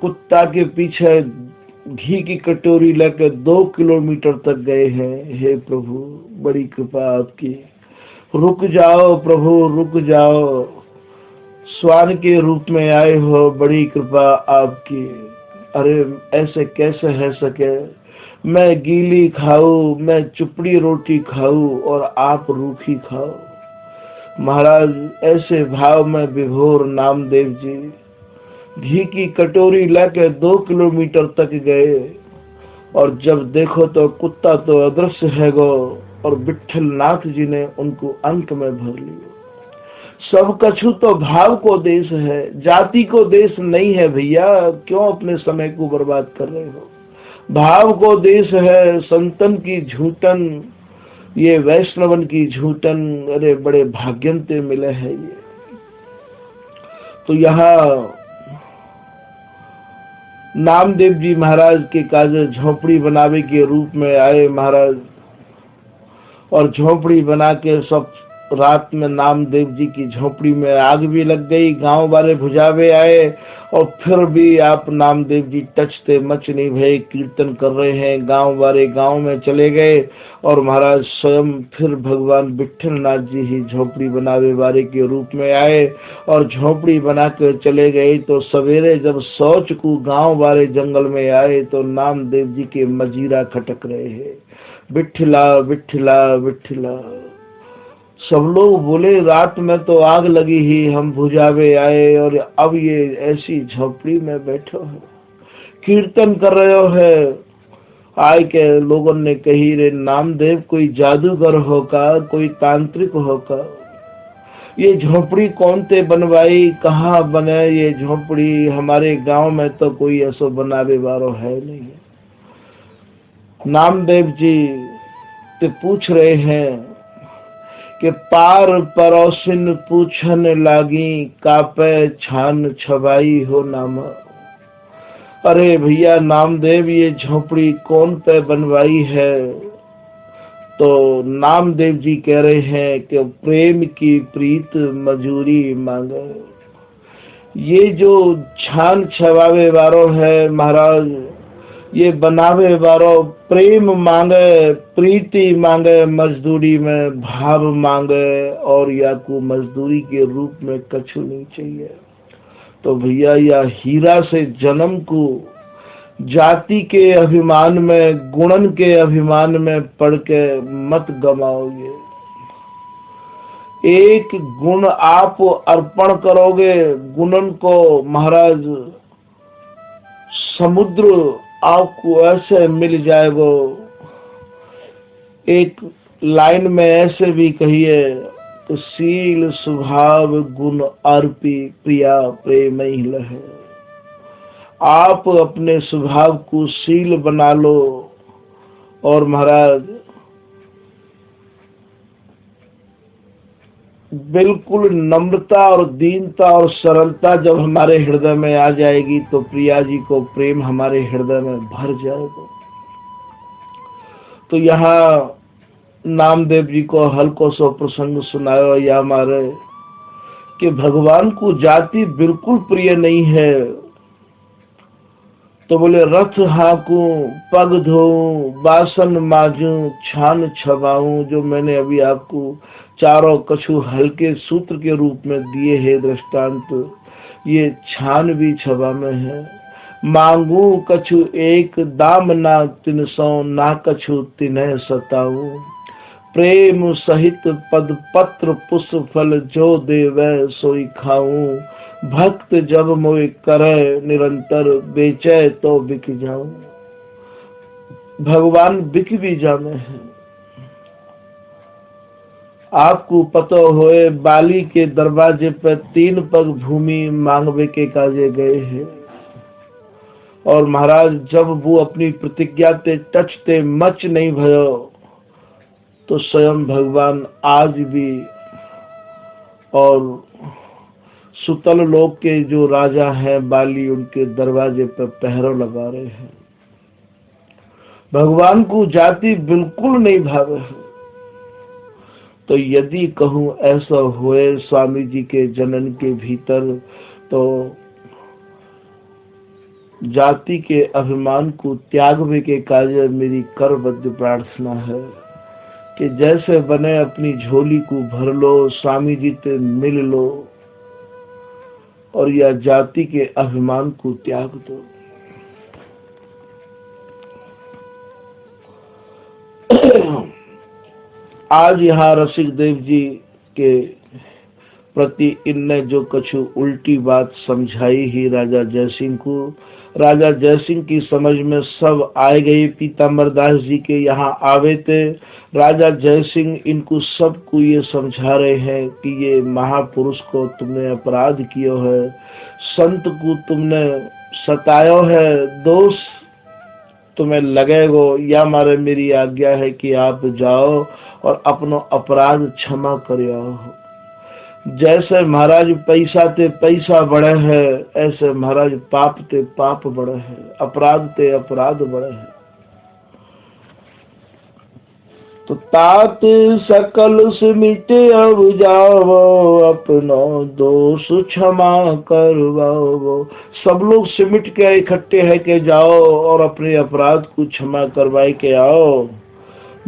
कुत्ता के पीछे घी की कटोरी लेकर 2 किलोमीटर तक गए हैं। हे प्रभु बड़ी कृपा आपकी, रुक जाओ प्रभु रुक जाओ, स्वान के रूप में आए हो, बड़ी कृपा आपकी। अरे ऐसे कैसे है सके, मैं गीली खाऊं, मैं चुपड़ी रोटी खाऊं और आप रूखी खाओ। महाराज ऐसे भाव में विभोर नामदेव जी घी की कटोरी लेके 2 किलोमीटर तक गए और जब देखो तो कुत्ता तो अदृश्य है गो और विठल नाथ जी ने उनको अंक में भर लिया। सब कछु तो भाव को देश है, जाति को देश नहीं है भैया, क्यों अपने समय को बर्बाद कर रहे हो। भाव को देश है, संतन की झूठन, ये वैष्णवन की झूठन, अरे बड़े भाग्यंते मिले हैं ये। तो यहाँ नामदेव जी महाराज के काज झोपड़ी बनावे के रूप में आए महाराज, और झोपड़ी बना के सब रात में नामदेव जी की झोपड़ी में आग भी लग गई, गांव वाले बुझावे आए और फिर भी आप नामदेव जी टचते मच नहीं भय, कीर्तन कर रहे हैं। गांव वाले गांव में चले गए और महाराज स्वयं फिर भगवान विठल नाथ जी ही झोपड़ी बनावे वाले के रूप में आए और झोपड़ी बना कर चले गए। तो सवेरे जब शौच को गांव वाले जंगल में आए तो नामदेव जी के मजीरा खटक रहे हैं, विठला विठला विठला। सब लोग बोले रात में तो आग लगी ही, हम बुझावे आए और अब ये ऐसी झोपड़ी में बैठो है, कीर्तन कर रहे हो है। आय के लोगों ने कही रे नामदेव कोई जादूगर होगा, कोई तांत्रिक होगा, ये झोपड़ी कौन ते बनवाई, कहाँ बने ये झोपड़ी, हमारे गांव में तो कोई ऐसो बनावे वालो है नहीं। नामदेव जी ते पूछ रहे हैं कि पार परोसिन पूछन लागी, कापे छान छवाई हो नामा। अरे भैया नामदेव ये झोपड़ी कौन पे बनवाई है। तो नामदेव जी कह रहे हैं कि प्रेम की प्रीत मजूरी मांगे। ये जो छान छवावे वारो है महाराज, ये बनावे वारो प्रेम मांगे, प्रीति मांगे, मजदूरी में भाव मांगे और या को मजदूरी के रूप में कछु नहीं चाहिए। तो भैया या हीरा से जन्म को जाति के अभिमान में, गुणन के अभिमान में पढ़ के मत गमाओगे। एक गुण आप अर्पण करोगे, गुणन को महाराज समुद्र आपको ऐसे मिल जाएगा। एक लाइन में ऐसे भी कहिए तो सील स्वभाव गुण अर्पी प्रिया प्रेम ही लहे। आप अपने स्वभाव को सील बना लो और महाराज बिल्कुल नम्रता और दीनता और सरलता जब हमारे हृदय में आ जाएगी तो प्रिया जी को प्रेम हमारे हृदय में भर जाएगा। तो यहाँ नामदेव जी को हल्को सो प्रसंग सुनाया या हमारे कि भगवान को जाति बिल्कुल प्रिय नहीं है। तो बोले रथ हाँकू, पग धोऊं, बासन माजूं, छान छबाऊं, जो मैंने अभी आपको चारों कछु हल्के सूत्र के रूप में दिए हैं दृष्टांत, ये छान भी छबा में है। मांगू कछु एक दाम ना 300, ना कछु तिन्ह सताऊं, प्रेम सहित पद पत्र पुष्प फल जो देवे सोई खाऊं, भक्त जब मोय करे निरंतर बेचे तो बिक जाऊं। भगवान बिक भी जाने हैं। आपको पता होए बाली के दरवाजे पर 3 पग भूमि मांगवे के काजे गए हैं और महाराज जब वो अपनी प्रतिज्ञा ते टचते मच नहीं भयो तो स्वयं भगवान आज भी और सुतल लोक के जो राजा हैं बाली, उनके दरवाजे पर पहरा लगा रहे हैं। भगवान को जाति बिल्कुल नहीं भावे है। तो यदि कहूं ऐसा हुए स्वामी जी के जनन के भीतर, तो जाति के अभिमान को त्यागवे के कार्य मेरी करबद्ध प्रार्थना है कि जैसे बने अपनी झोली को भर लो, स्वामी जी से मिल लो और यह जाति के अभिमान को त्याग दो। आज यहाँ रसिक देव जी के प्रति इनने जो कछु उल्टी बात समझाई ही राजा जयसिंह को। राजा जयसिंह की समझ में सब आए गए। पीताम्बर दास जी के यहाँ आवे थे। राजा जयसिंह इनको सबको ये समझा रहे हैं कि ये महापुरुष को तुमने अपराध किया है, संत को तुमने सतायो है, दोष तुम्हें लगेगो, या मारे मेरी आज्ञा है कि आप जाओ और अपनो अपराध क्षमा करियो। जैसे महाराज पैसा ते पैसा बढ़े है, ऐसे महाराज पाप ते पाप बढ़े है, अपराध ते अपराध बढ़े है। तो तात सकल सिमिटे अब जाओ, अपनो दोष क्षमा करवाओ। सब लोग सिमट के इकट्ठे है के जाओ और अपने अपराध को क्षमा करवाए के आओ।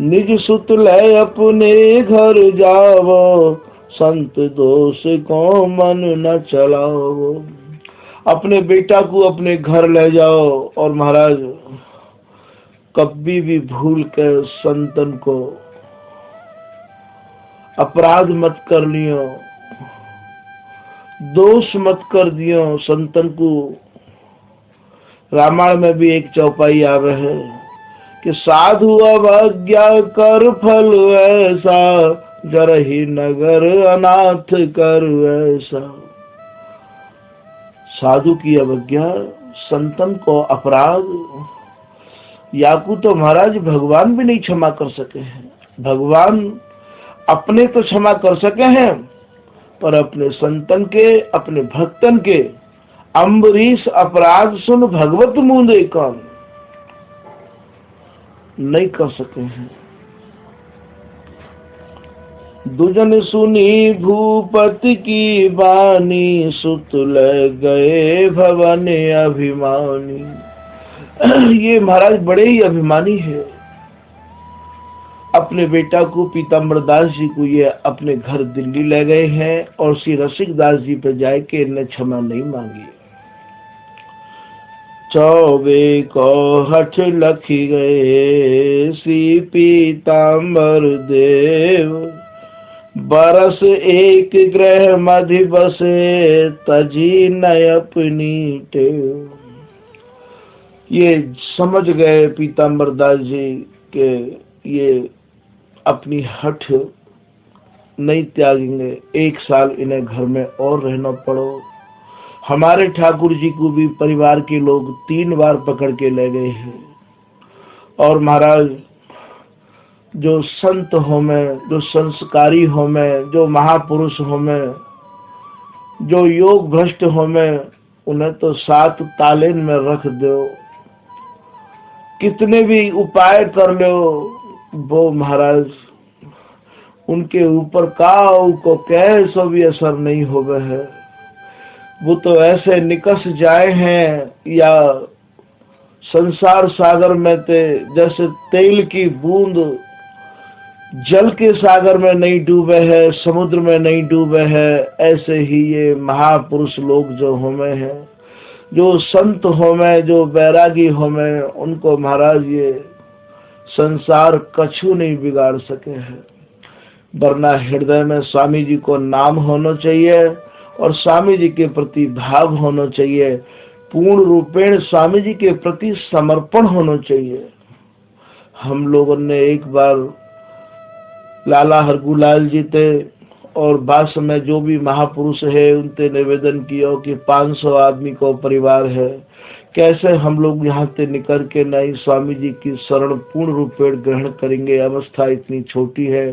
निज सुत ले अपने घर जाओ, संत दोष को मन न चलाओ। अपने बेटा को अपने घर ले जाओ और महाराज कभी भी भूल कर संतन को अपराध मत कर लियो, दोष मत कर दियो संतन को। रामायण में भी एक चौपाई आवे है कि साधु अवज्ञा कर फल ऐसा, जरहि नगर अनाथ कर ऐसा। साधु की अवज्ञा, संतन को अपराध, याकू तो महाराज भगवान भी नहीं क्षमा कर सके हैं। भगवान अपने तो क्षमा कर सके हैं, पर अपने संतन के, अपने भक्तन के अम्बरीश अपराध सुन भगवत मुंदे कौन नहीं कर सके हैं। दुजन सुनी भूपति की बानी, सुत ले गए भवन अभिमानी। ये महाराज बड़े ही अभिमानी है। अपने बेटा को पीताम्बर दास जी को ये अपने घर दिल्ली ले गए हैं और श्री रसिक दास जी पे जाके इन्हें क्षमा नहीं मांगी। चौबे को हठ लखी गए श्री पीताम्बर देव, बरस एक ग्रह मधि बसे तजी नय अपनी टेव। ये समझ गए पीताम्बर दास जी के ये अपनी हठ नहीं त्यागेंगे, एक साल इन्हें घर में और रहना पड़ो। हमारे ठाकुर जी को भी परिवार के लोग 3 बार पकड़ के ले गए हैं। और महाराज जो संत हो में, जो संस्कारी हो में, जो महापुरुष हो में, जो योग भ्रष्ट हो में, उन्हें तो 7 तालेन में रख दो। कितने भी उपाय कर लो, वो महाराज उनके ऊपर काऊ को कैसो भी असर नहीं होवे है। वो तो ऐसे निकस जाए हैं या संसार सागर में थे, जैसे तेल की बूंद जल के सागर में नहीं डूबे है, समुद्र में नहीं डूबे है, ऐसे ही ये महापुरुष लोग जो होमे हैं, जो संत होमे, जो बैरागी होमे, उनको महाराज ये संसार कछु नहीं बिगाड़ सके हैं। वरना हृदय में स्वामी जी को नाम होना चाहिए और स्वामी जी के प्रति भाव होना चाहिए, पूर्ण रूपेण स्वामी जी के प्रति समर्पण होना चाहिए। हम लोगों ने एक बार लाला हरगुलाल जी थे और बास में जो भी महापुरुष है उनसे निवेदन किया कि 500 आदमी को परिवार है, कैसे हम लोग यहाँ से निकल के नहीं स्वामी जी की शरण पूर्ण रूपेण ग्रहण करेंगे। अवस्था इतनी छोटी है।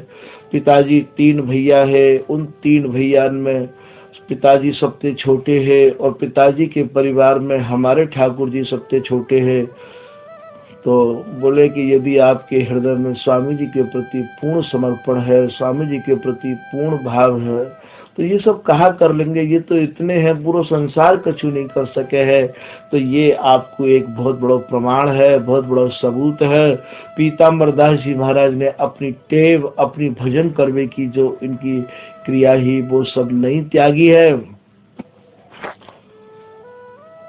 पिताजी 3 भैया है, उन 3 भैया में पिताजी सबसे छोटे हैं और पिताजी के परिवार में हमारे ठाकुर जी सबसे छोटे हैं। तो बोले कि यदि आपके हृदय में स्वामी जी के प्रति पूर्ण समर्पण है, स्वामी जी के प्रति पूर्ण भाव है, तो ये सब कहा कर लेंगे। ये तो इतने हैं, पूरा संसार कछु नहीं कर सके है। तो ये आपको एक बहुत बड़ा प्रमाण है, बहुत बड़ा सबूत है। पीताम्बर दास जी महाराज ने अपनी टेव, अपनी भजन करने की जो इनकी क्रिया ही, वो सब नहीं त्यागी है।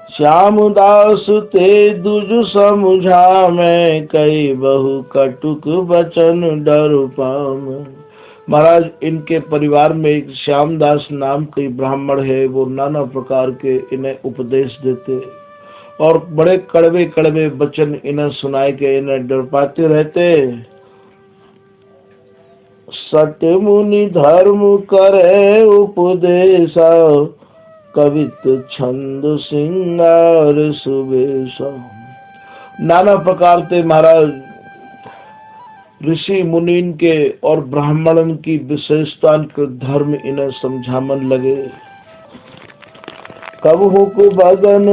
श्याम दास ते दुज समझा में, कई बहु कटुक बचन डर पाम। महाराज इनके परिवार में एक श्यामदास नाम के ब्राह्मण है, वो नाना प्रकार के इन्हें उपदेश देते और बड़े कड़वे कड़वे वचन इन्हें सुनाए के इन्हें डरपाते रहते। सट मुनि धर्म करे उपदेशा, कवित छंद सिंगार सुबेशा। नाना प्रकार से महाराज ऋषि मुनिन के और ब्राह्मणन की विशेषता के धर्म इन्हें समझामन लगे। कबहु को बदन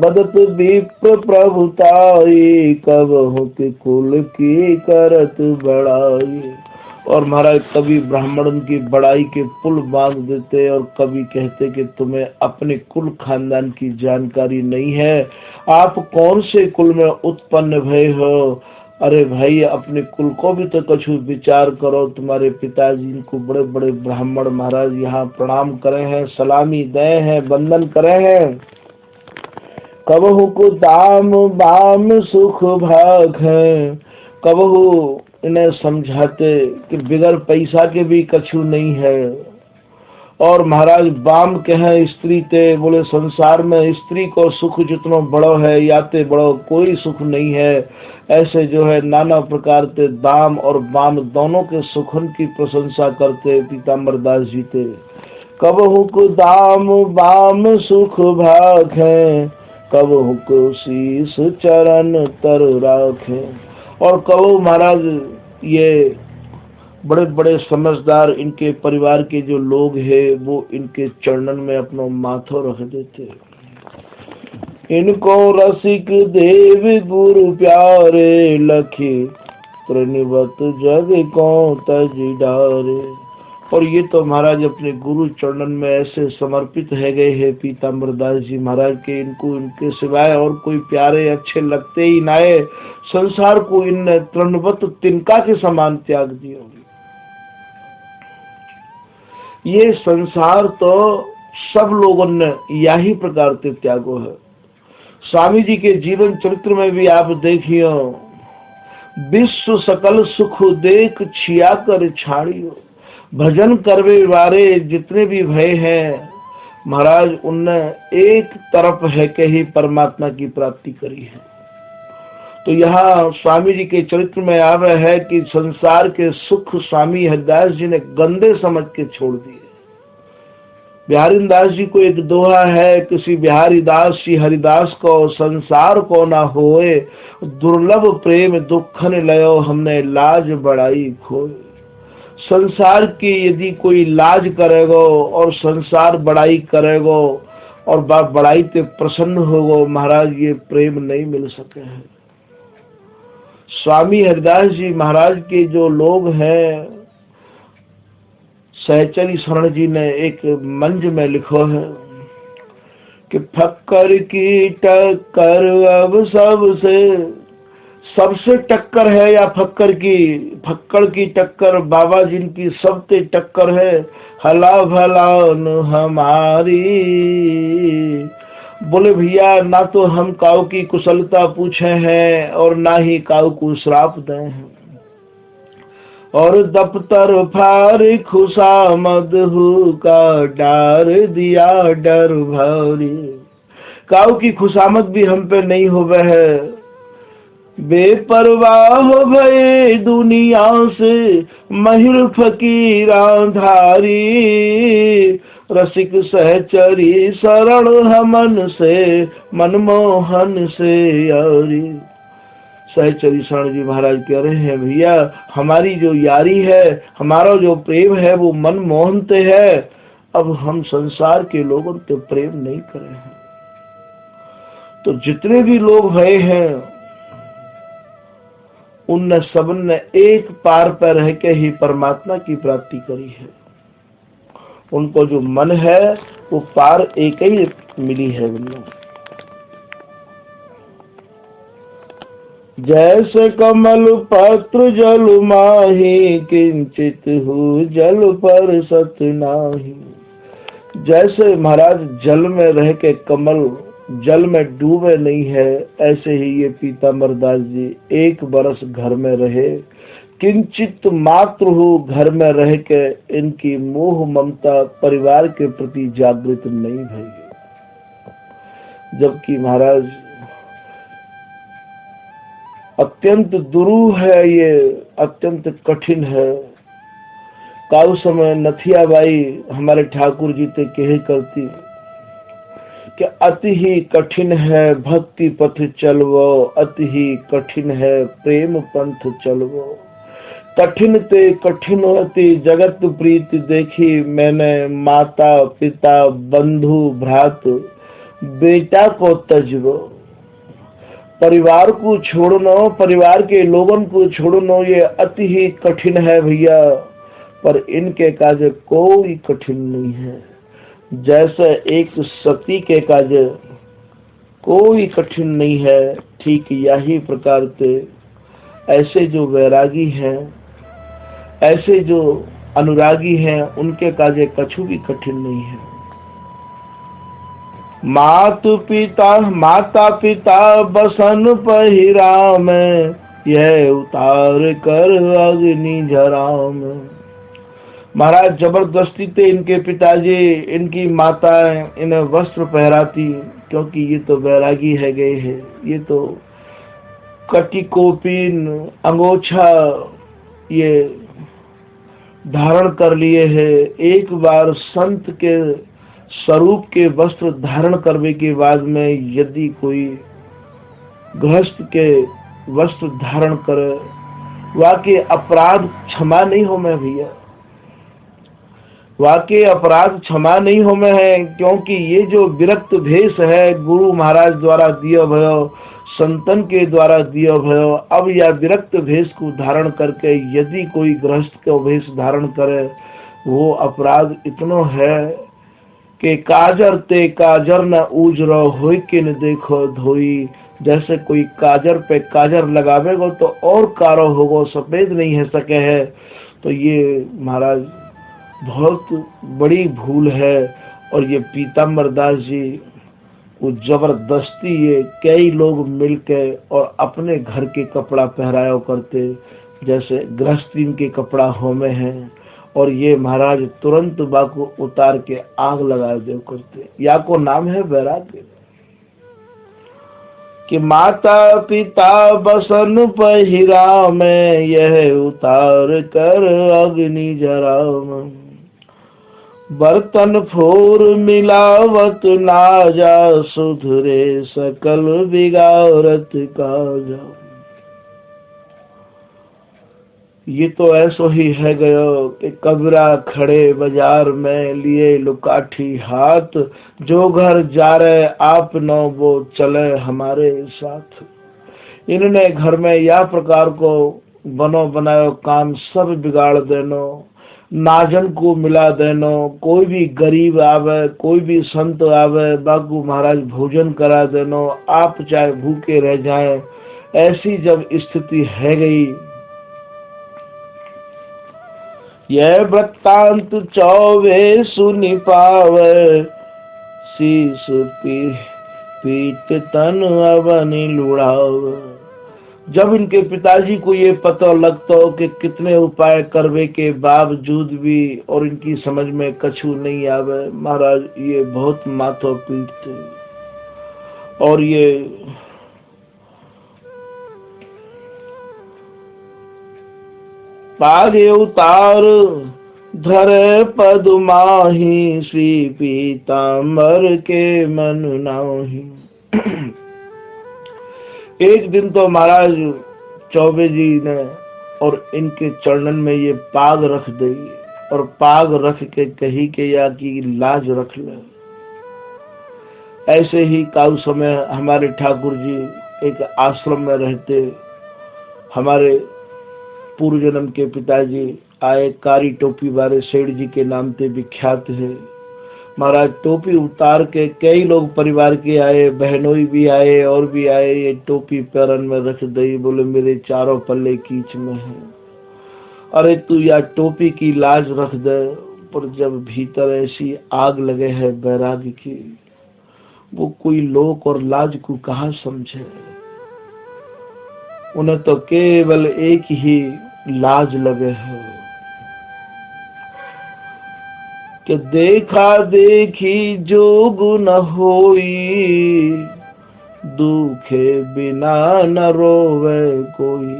बदत विप्र प्रभुताई, कबहु के कुल की करत बड़ाई। और महाराज कभी ब्राह्मणन की बड़ाई के पुल बांध देते और कभी कहते कि तुम्हें अपने कुल खानदान की जानकारी नहीं है, आप कौन से कुल में उत्पन्न भय हो। अरे भाई अपने कुल को भी तो कुछ विचार करो। तुम्हारे पिताजी को बड़े बड़े ब्राह्मण महाराज यहाँ प्रणाम करे हैं, सलामी दे हैं, वंदन करे हैं। कबहु को दाम बाम सुख भाग है, कबहु इन्हें समझाते कि बिगर पैसा के भी कछु नहीं है। और महाराज बाम के हैं स्त्री ते, बोले संसार में स्त्री को सुख जितनो बड़ो है याते बड़ो कोई सुख नहीं है। ऐसे जो है नाना प्रकार के दाम और बाम दोनों के सुखन की प्रशंसा करते पीताम्बर दास जी थे। कबहु को दाम बाम सुख भाग है, कबहु को शीश चरण तर राखे। और कहो महाराज ये बड़े बड़े समझदार इनके परिवार के जो लोग हैं वो इनके चरणन में अपना माथो रख देते। इनको रसिक देव गुरु प्यारे, लखे प्रणिवत जग को तज डारे। और ये तो महाराज अपने गुरु चरणन में ऐसे समर्पित है गए हैं पीताम्बर दास जी महाराज के, इनको इनके सिवाय और कोई प्यारे अच्छे लगते ही नाए। संसार को इन तृणवत तिनका के समान त्याग दिया। ये संसार तो सब लोगों ने यही प्रकार से त्यागो है। स्वामी जी के जीवन चरित्र में भी आप देखियो, विश्व सकल सुख देख छिया कर छाड़ियो। भजन करवे वारे जितने भी भय हैं महाराज उनने एक तरफ है के ही परमात्मा की प्राप्ति करी है। तो यहाँ स्वामी जी के चरित्र में आवे है कि संसार के सुख स्वामी हरिदास जी ने गंदे समझ के छोड़ दिए। बिहारी दास जी को एक दोहा है, किसी बिहारी दास श्री हरिदास को संसार को ना होए, दुर्लभ प्रेम दुखन लयो हमने लाज बड़ाई खोए। संसार की यदि कोई लाज करेगो और संसार बड़ाई करेगो और बड़ाई पे प्रसन्न होगो महाराज ये प्रेम नहीं मिल सके है। स्वामी हरिदास जी महाराज के जो लोग हैं, सहचरी शरण जी ने एक मंज में लिखो है कि फक्कर की टक्कर अब सबसे टक्कर है या फक्कड़ की टक्कर बाबा जिनकी सबसे टक्कर है। हला भला हमारी, बोले भैया ना तो हम काऊ की कुशलता पूछे हैं और ना ही काऊ को श्राप दे हैं। और दफ्तर फार खुशामद हु का डार दिया डर भारी। काऊ की खुशामद भी हम पे नहीं होवे है। बेपरवाह भये दुनिया से महिर फकीरा धारी। रसिक सहचरी शरण हमन से मनमोहन से यारी। सहचरी शरण जी महाराज कह रहे हैं भैया हमारी जो यारी है, हमारा जो प्रेम है वो मन मोहनते है। अब हम संसार के लोगों पे प्रेम नहीं करे हैं। तो जितने भी लोग भय हैं उन सबन ने एक पार पर रह के ही परमात्मा की प्राप्ति करी है। उनको जो मन है वो पार एक ही मिली है। जैसे कमल पत्र जल माही, किंचित हु जल पर सत नाही। जैसे महाराज जल में रह के कमल जल में डूबे नहीं है, ऐसे ही ये पीताम्बर दास जी एक बरस घर में रहे, किंचित मात्र हो घर में रह के इनकी मोह ममता परिवार के प्रति जागृत नहीं भई। जबकि महाराज अत्यंत दुरूह है, ये अत्यंत कठिन है। काउ समय नथियाबाई हमारे ठाकुर जी ते कहे करती कि अति ही कठिन है भक्ति पथ चलवो, अति ही कठिन है प्रेम पंथ चलवो। कठिन ते कठिन होती जगत प्रीति देखी, मैंने माता पिता बंधु भ्रात बेटा को तजवो। परिवार को छोड़ना, परिवार के लोगों को छोड़ना ये अति ही कठिन है भैया, पर इनके कार्य कोई कठिन नहीं है। जैसे एक सती के कार्य कोई कठिन नहीं है, ठीक यही प्रकार से ऐसे जो वैरागी हैं, ऐसे जो अनुरागी हैं, उनके कार्य कछु भी कठिन नहीं है। माता पिता बसन पहिराम, यह उतार कर अग्नि झराम। महाराज जबरदस्ती थे इनके पिताजी, इनकी माताएं इन्हें वस्त्र पहराती, क्योंकि ये तो वैरागी है गए हैं, ये तो कटिकोपीन अंगोछा ये धारण कर लिए हैं। एक बार संत के स्वरूप के वस्त्र धारण करने के बाद में यदि कोई गृहस्थ के वस्त्र धारण करे, वाकई अपराध क्षमा नहीं हो में भैया, वाकई अपराध क्षमा नहीं हो में है। क्योंकि ये जो विरक्त भेष है गुरु महाराज द्वारा दिया भयो, संतन के द्वारा दिया भयो, अब यह विरक्त भेष को धारण करके यदि कोई गृहस्थ का भेष धारण करे, वो अपराध इतना है कि काजर ते काजर न उजरो होई किन देखो धोई। जैसे कोई काजर पे काजर लगावेगो तो और कारो होगो, सफेद नहीं है सके है। तो ये महाराज बहुत बड़ी भूल है। और ये पीताम्बर दास जी वो जबरदस्ती ये कई लोग मिलके और अपने घर के कपड़ा पहराया करते, जैसे गृहस्थी के कपड़ा होमे हैं, और ये महाराज तुरंत बाको उतार के आग लगा दे करते। या को नाम है वैराग्य कि माता पिता बसन पहिरा में, यह उतार कर अग्नि जराम। बर्तन फोर मिलावत नाजा, सुधरे सकल बिगाड़त काजा। ये तो ऐसो ही है गयो कि कबरा खड़े बाजार में लिए लुकाठी हाथ, जो घर जा रहे आप न वो चले हमारे साथ। इन्होंने घर में या प्रकार को बनो बनायो काम सब बिगाड़ देनो, नाजन को मिला देनो। कोई भी गरीब आवे, कोई भी संत आवे, बागू महाराज भोजन करा देनो, आप चाहे भूखे रह जाए। ऐसी जब स्थिति है गई, यह वृत्तांत चौवे सुनि पावे, शीश पीट तन अवनि लुढ़ाव। जब इनके पिताजी को ये पता लगता हो कि कितने उपाय करवे के बावजूद भी और इनकी समझ में कछु नहीं आवे, महाराज ये बहुत माथा पीटते। और ये पागे उतार धरे पदुमाही, श्री पीताम्बर के मन नाही। एक दिन तो महाराज चौबे जी ने और इनके चरणन में ये पाग रख दी, और पाग रख के कही के या की लाज रख ले। ऐसे ही काउ समय हमारे ठाकुर जी एक आश्रम में रहते, हमारे पूर्व जन्म के पिताजी आए, कारी टोपी वाले सेठ जी के नाम से विख्यात है। महाराज टोपी उतार के कई लोग परिवार के आए, बहनोई भी आए और भी आए, ये टोपी पैरन में रख दई, बोले मेरे चारों पल्ले कीच में है। अरे तू या टोपी की लाज रख दे, पर जब भीतर ऐसी आग लगे है बैरागी की, वो कोई लोक और लाज को कहाँ समझे। उन्हें तो केवल एक ही लाज लगे है कि देखा देखी जोग न होई, दुखे बिना न रोवे कोई।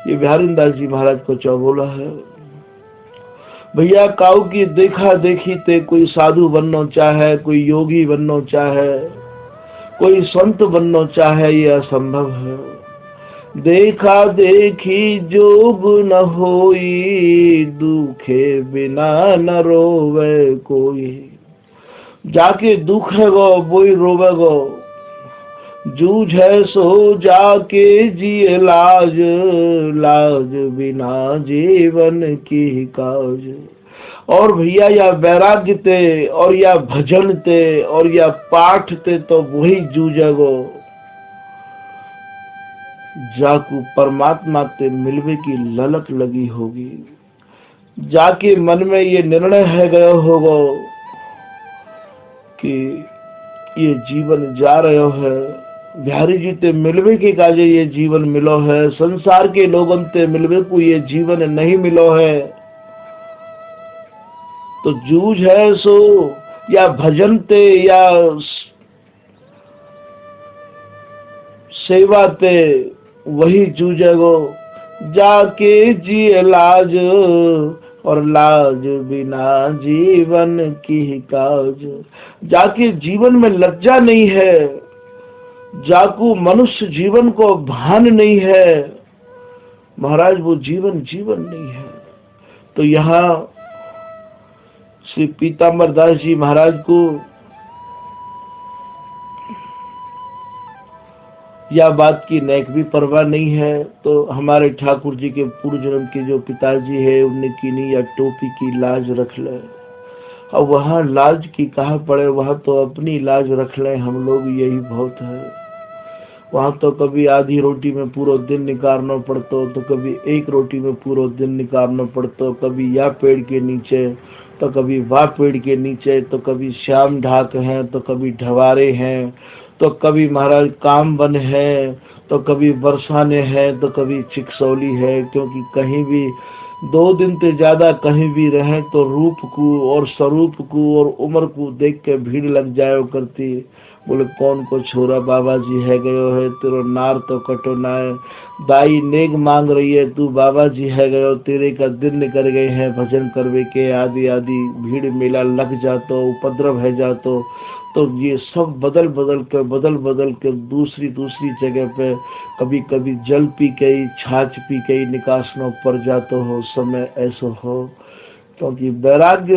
ये बिहारी दास जी महाराज को चौबोला है। भैया काऊ की देखा देखी ते कोई साधु बनना चाहे, कोई योगी बनना चाहे, कोई संत बनना चाहे, ये असंभव है। देखा देखी जोग न होई, दुखे बिना न रोवे कोई। जाके दुख है गो वही रोवे गो, जूझ है सो जाके जिए लाज, लाज बिना जीवन की काज। और भैया या वैराग्य ते और या भजन ते और या पाठ ते तो वही जूझेगो, जाकू परमात्मा ते मिलवे की ललक लगी होगी। जाके मन में ये निर्णय है गयो होगो कि ये जीवन जा रहे है, बिहारी जी ते मिलवे के काजे ये जीवन मिलो है, संसार के लोगन ते मिलवे को ये जीवन नहीं मिलो है। तो जूझ है सो या भजन ते या सेवा ते वही जूझेगो, जाके जिए लाज, और लाज बिना जीवन की काज। जाके जीवन में लज्जा नहीं है, जाकू मनुष्य जीवन को भान नहीं है, महाराज वो जीवन जीवन नहीं है। तो यहाँ श्री पीताम्बर दास जी महाराज को या बात की नेक भी परवाह नहीं है। तो हमारे ठाकुर जी के पूर्व जन्म के जो पिताजी है, उनने कीनी या टोपी की लाज रख ले। अब वहाँ लाज की कहा पड़े, वहाँ तो अपनी लाज रख ले हम लोग, यही बहुत है। वहाँ तो कभी आधी रोटी में पूरा दिन निकालना पड़ता, तो कभी एक रोटी में पूरा दिन निकालना पड़ता, कभी या पेड़ के नीचे तो कभी वाह पेड़ के नीचे, तो कभी श्याम ढाक हैं तो कभी ढवारे हैं, तो कभी महाराज काम बन है, तो कभी बरसाने है, तो कभी चिकसौली है। क्योंकि कहीं भी 2 दिन से ज्यादा कहीं भी रहे तो रूप को और स्वरूप को और उम्र को देख के भीड़ लग जायो करती। बोले कौन को छोरा बाबा जी है गयो है, तेरो नार तो कटो ना है, दाई नेग मांग रही है, तू बाबा जी है गयो, तेरे का दिन निकल गए हैं भजन करवे के, आदि आदि भीड़ मेला लग जातो, उपद्रव है जातो। तो ये सब बदल बदल के दूसरी जगह पे कभी कभी जल पी के छाछ पी के निकासनों पर जातो हो, समय ऐसा हो। क्योंकि वैराग्य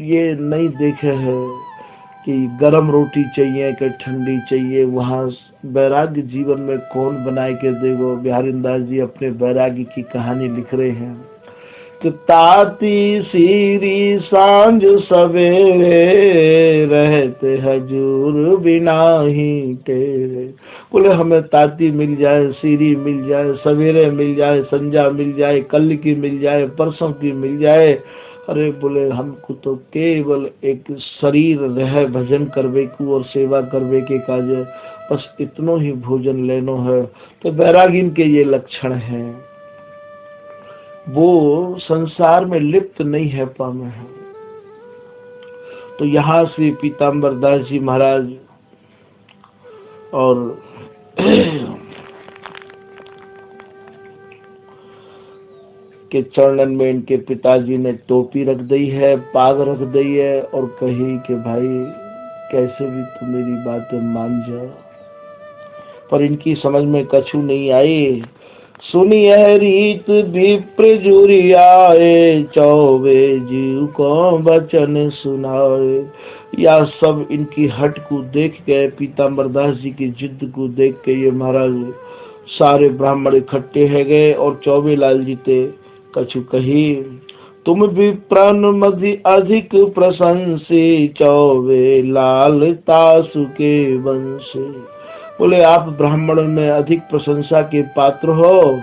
ये नहीं देखे है कि गरम रोटी चाहिए कि ठंडी चाहिए, वहाँ वैराग्य जीवन में कौन बनाए के देगो। बिहारी दास जी अपने वैराग्य की कहानी लिख रहे हैं कि ताती सीरी सांझ सवेरे, रहते हजूर बिना ही तेरे। बोले हमें ताती मिल जाए, सीरी मिल जाए, सवेरे मिल जाए, संजा मिल जाए, कल की मिल जाए, परसों की मिल जाए, अरे बोले हमको तो केवल एक शरीर रहे भजन करवे को और सेवा करवे के काज, बस इतनो ही भोजन लेनो है। तो वैरागिन के ये लक्षण हैं, वो संसार में लिप्त नहीं है पामे है। तो यहाँ श्री पीताम्बर दास जी महाराज और के चरणन में इनके पिताजी ने टोपी रख दी है, पाग रख दी है और कही कि भाई कैसे भी तू मेरी बातें मान जा। पर इनकी समझ में कछु नहीं आई। सुनी यह रीत विप्र जुरियाए, चौबे जीव को वचन सुनाए। या सब इनकी हट को देख के, पीताम्बर दास जी की जिद को देख के ये महाराज सारे ब्राह्मण इकट्ठे है गए और चौबे लाल जी ते कछु कही, तुम विप्रन मधि अधिक प्रशंसी, चौबे लाल तासु के वंशे। बोले आप ब्राह्मण में अधिक प्रशंसा के पात्र हो।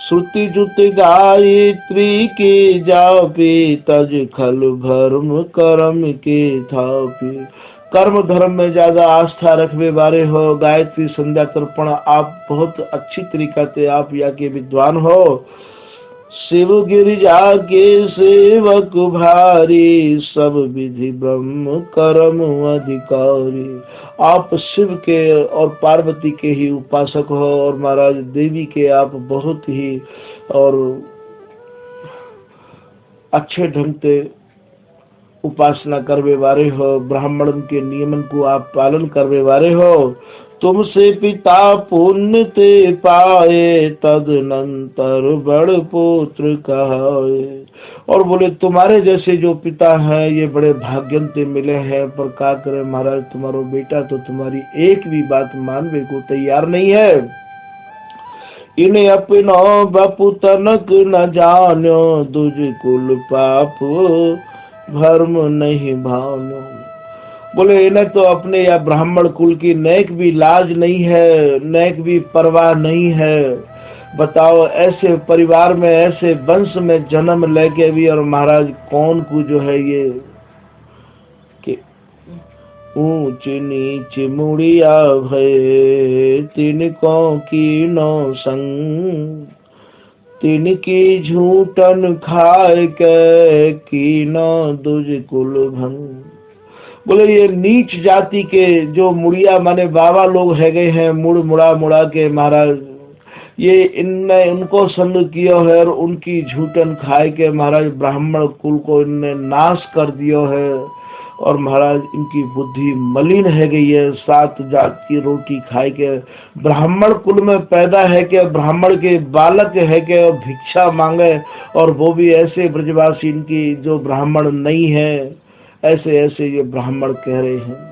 श्रुति जुत गायत्री के जापी, तज खल भर्म कर्म के थापी। कर्म धर्म में ज्यादा आस्था रखने वाले हो, गायत्री संध्या तर्पण आप बहुत अच्छी तरीका से आप या के विद्वान हो। शिव गिरिजा के सेवक भारी, सब विधि ब्रह्म कर्म अधिकारी। आप शिव के और पार्वती के ही उपासक हो, और महाराज देवी के आप बहुत ही और अच्छे ढंग से उपासना करवे वाले हो। ब्राह्मण के नियमन को आप पालन करवे वाले हो। तुमसे पिता पुण्य ते पाए, तदनंतर बड़ पुत्र कहाए। और बोले तुम्हारे जैसे जो पिता हैं ये बड़े भाग्यन ते मिले हैं, पर क्या करे महाराज, तुम्हारा बेटा तो तुम्हारी एक भी बात मानवे को तैयार नहीं है। इन्हें अपनो बपु तनक न जानो, दुज कुल पाप भर्म नहीं भानो। बोले इन्हें तो अपने या ब्राह्मण कुल की नेक भी लाज नहीं है, नेक भी परवाह नहीं है। बताओ ऐसे परिवार में, ऐसे वंश में जन्म लेके भी, और महाराज कौन को जो है ये कि ऊंच नीच मुड़िया भय, तिनको की नो संग, तिनकी झूठन खाए के, की नो दुज कुल भंग। बोले ये नीच जाति के जो मुड़िया माने बाबा लोग है गए हैं, मुड़ मुड़ा मुड़ा के महाराज ये इनने उनको संग किया है, और उनकी झूठन खाए के महाराज ब्राह्मण कुल को इनने नाश कर दिया है। और महाराज इनकी बुद्धि मलिन है गई है, 7 जात की रोटी खाए के ब्राह्मण कुल में पैदा है के, ब्राह्मण के बालक है के, और भिक्षा मांगे, और वो भी ऐसे ब्रजवासी इनकी जो ब्राह्मण नहीं है, ऐसे ऐसे ये ब्राह्मण कह रहे हैं।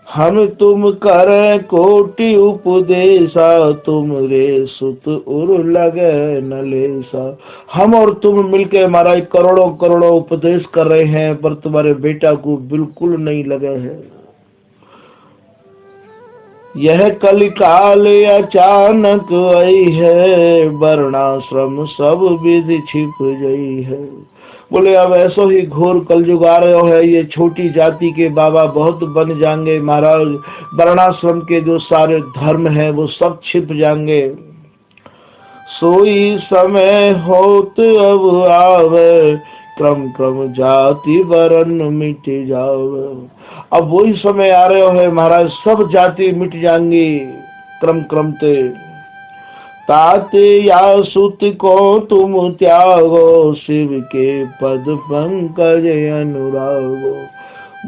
हम तुम करे कोटि उपदेशा, तुम रे सुत उर लगे नलेसा। हम और तुम मिलके हमारा करोड़ों करोड़ों उपदेश कर रहे हैं, पर तुम्हारे बेटा को बिल्कुल नहीं लगे हैं। यह कलिकाल अचानक आई है, वर्णाश्रम सब विधि छिप गई है। बोले अब ऐसा ही घोर कलयुग आ रहा है, ये छोटी जाति के बाबा बहुत बन जाएंगे महाराज, वर्णाश्रम के जो सारे धर्म है वो सब छिप जाएंगे। सोई समय होत अब आवे, क्रम क्रम जाति वरण मिट जावे। अब वही समय आ रहे है महाराज, सब जाति मिट जाएंगी क्रम क्रम ते। ताते या सुत को तुम त्यागो, शिव के पद पंकज अनुरागो।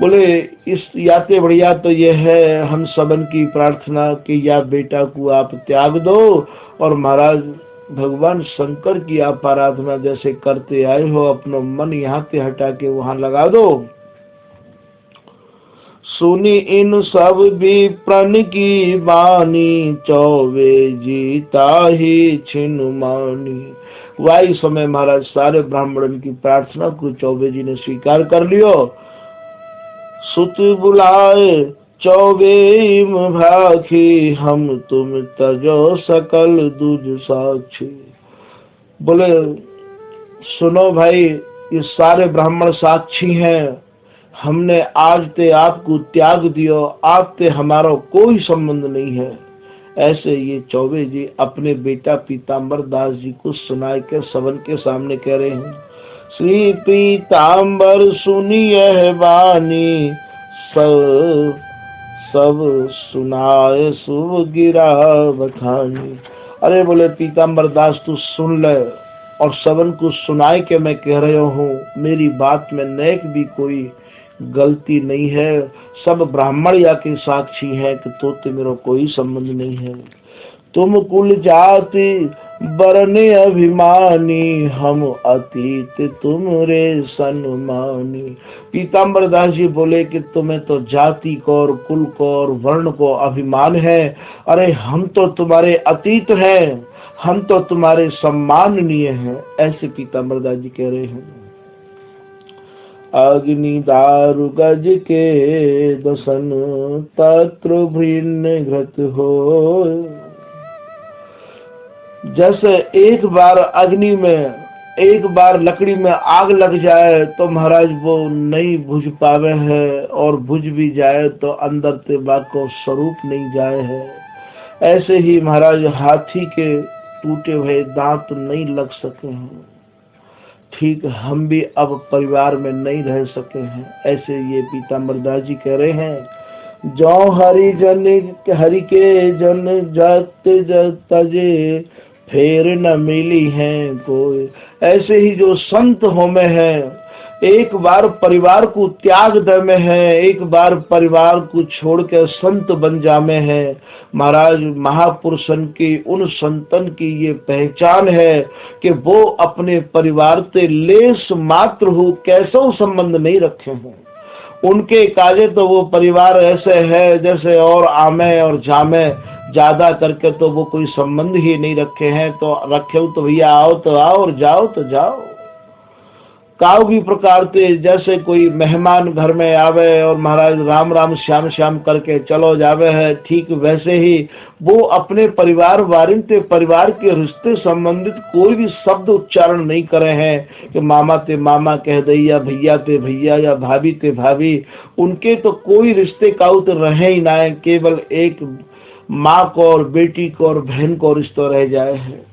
बोले इस याते बढ़िया तो ये है हम सबन की प्रार्थना कि या बेटा को आप त्याग दो, और महाराज भगवान शंकर की आप आराधना जैसे करते आए हो, अपना मन यहाँ से हटा के वहां लगा दो। सुनी इन सब भी प्रण की बानी, चौबे जीता ही छिन मानी। वही समय महाराज सारे ब्राह्मणों की प्रार्थना को चौबे जी ने स्वीकार कर लियो। सुत बुलाए चौबे इम भाखी, हम तुम तजो सकल दुज साक्षी। बोले सुनो भाई, ये सारे ब्राह्मण साक्षी हैं, हमने आज ते आपको त्याग दियो, आप ते हमारा कोई संबंध नहीं है। ऐसे ये चौबे जी अपने बेटा पीताम्बर दास जी को सुनाए के सबन के सामने कह रहे हैं। श्री पीताम्बर सुनी यह वाणी, सब सुनाए शुभ गिरा बखानी। अरे बोले पीताम्बर दास तू सुन ले, और सबन को सुनाए के मैं कह रहा हूँ, मेरी बात में नेक भी कोई गलती नहीं है। सब ब्राह्मण या के साक्षी हैं कि तो मेरा कोई संबंध नहीं है। तुम कुल जाति बरने अभिमानी, हम अतीत तुम रे सन्मानी। पीताम्बर दास जी बोले कि तुम्हें तो जाति को और कुल को और वर्ण को अभिमान है, अरे हम तो तुम्हारे अतीत हैं, हम तो तुम्हारे सम्माननीय हैं। ऐसे पीताम्बर दास जी कह रहे हैं। अग्नि दारु गज के दसन, तत्र भिन्न घृत हो। जैसे एक बार अग्नि में, एक बार लकड़ी में आग लग जाए तो महाराज वो नहीं बुझ पावे है, और बुझ भी जाए तो अंदर से बात को स्वरूप नहीं जाए है। ऐसे ही महाराज हाथी के टूटे हुए दांत नहीं लग सके हैं, ठीक हम भी अब परिवार में नहीं रह सके हैं। ऐसे ये पीताम्बर दास जी कह रहे हैं, जो हरि के जन जत तजे फेर न मिली है कोई। ऐसे ही जो संत होमे है, एक बार परिवार को त्याग दे में है, एक बार परिवार को छोड़ के संत बन जामे है। महाराज महापुरुषन की, उन संतन की ये पहचान है कि वो अपने परिवार से लेस मात्र हो कैसो संबंध नहीं रखे हैं। उनके काजे तो वो परिवार ऐसे है जैसे और आमे और जामे, ज्यादा करके तो वो कोई संबंध ही नहीं रखे हैं। तो रखे हो तो भैया आओ तो आओ और जाओ तो जाओ। काउ भी प्रकार से जैसे कोई मेहमान घर में आवे और महाराज राम राम श्याम श्याम करके चलो जावे है, ठीक वैसे ही वो अपने परिवार वारिंते परिवार के रिश्ते संबंधित कोई भी शब्द उच्चारण नहीं करे हैं कि मामा ते मामा कह दई या भैया ते भैया या भाभी ते भाभी। उनके तो कोई रिश्ते काउ तो रहे ही ना है, केवल एक माँ को और बेटी को और बहन को रिश्ता रह जाए है।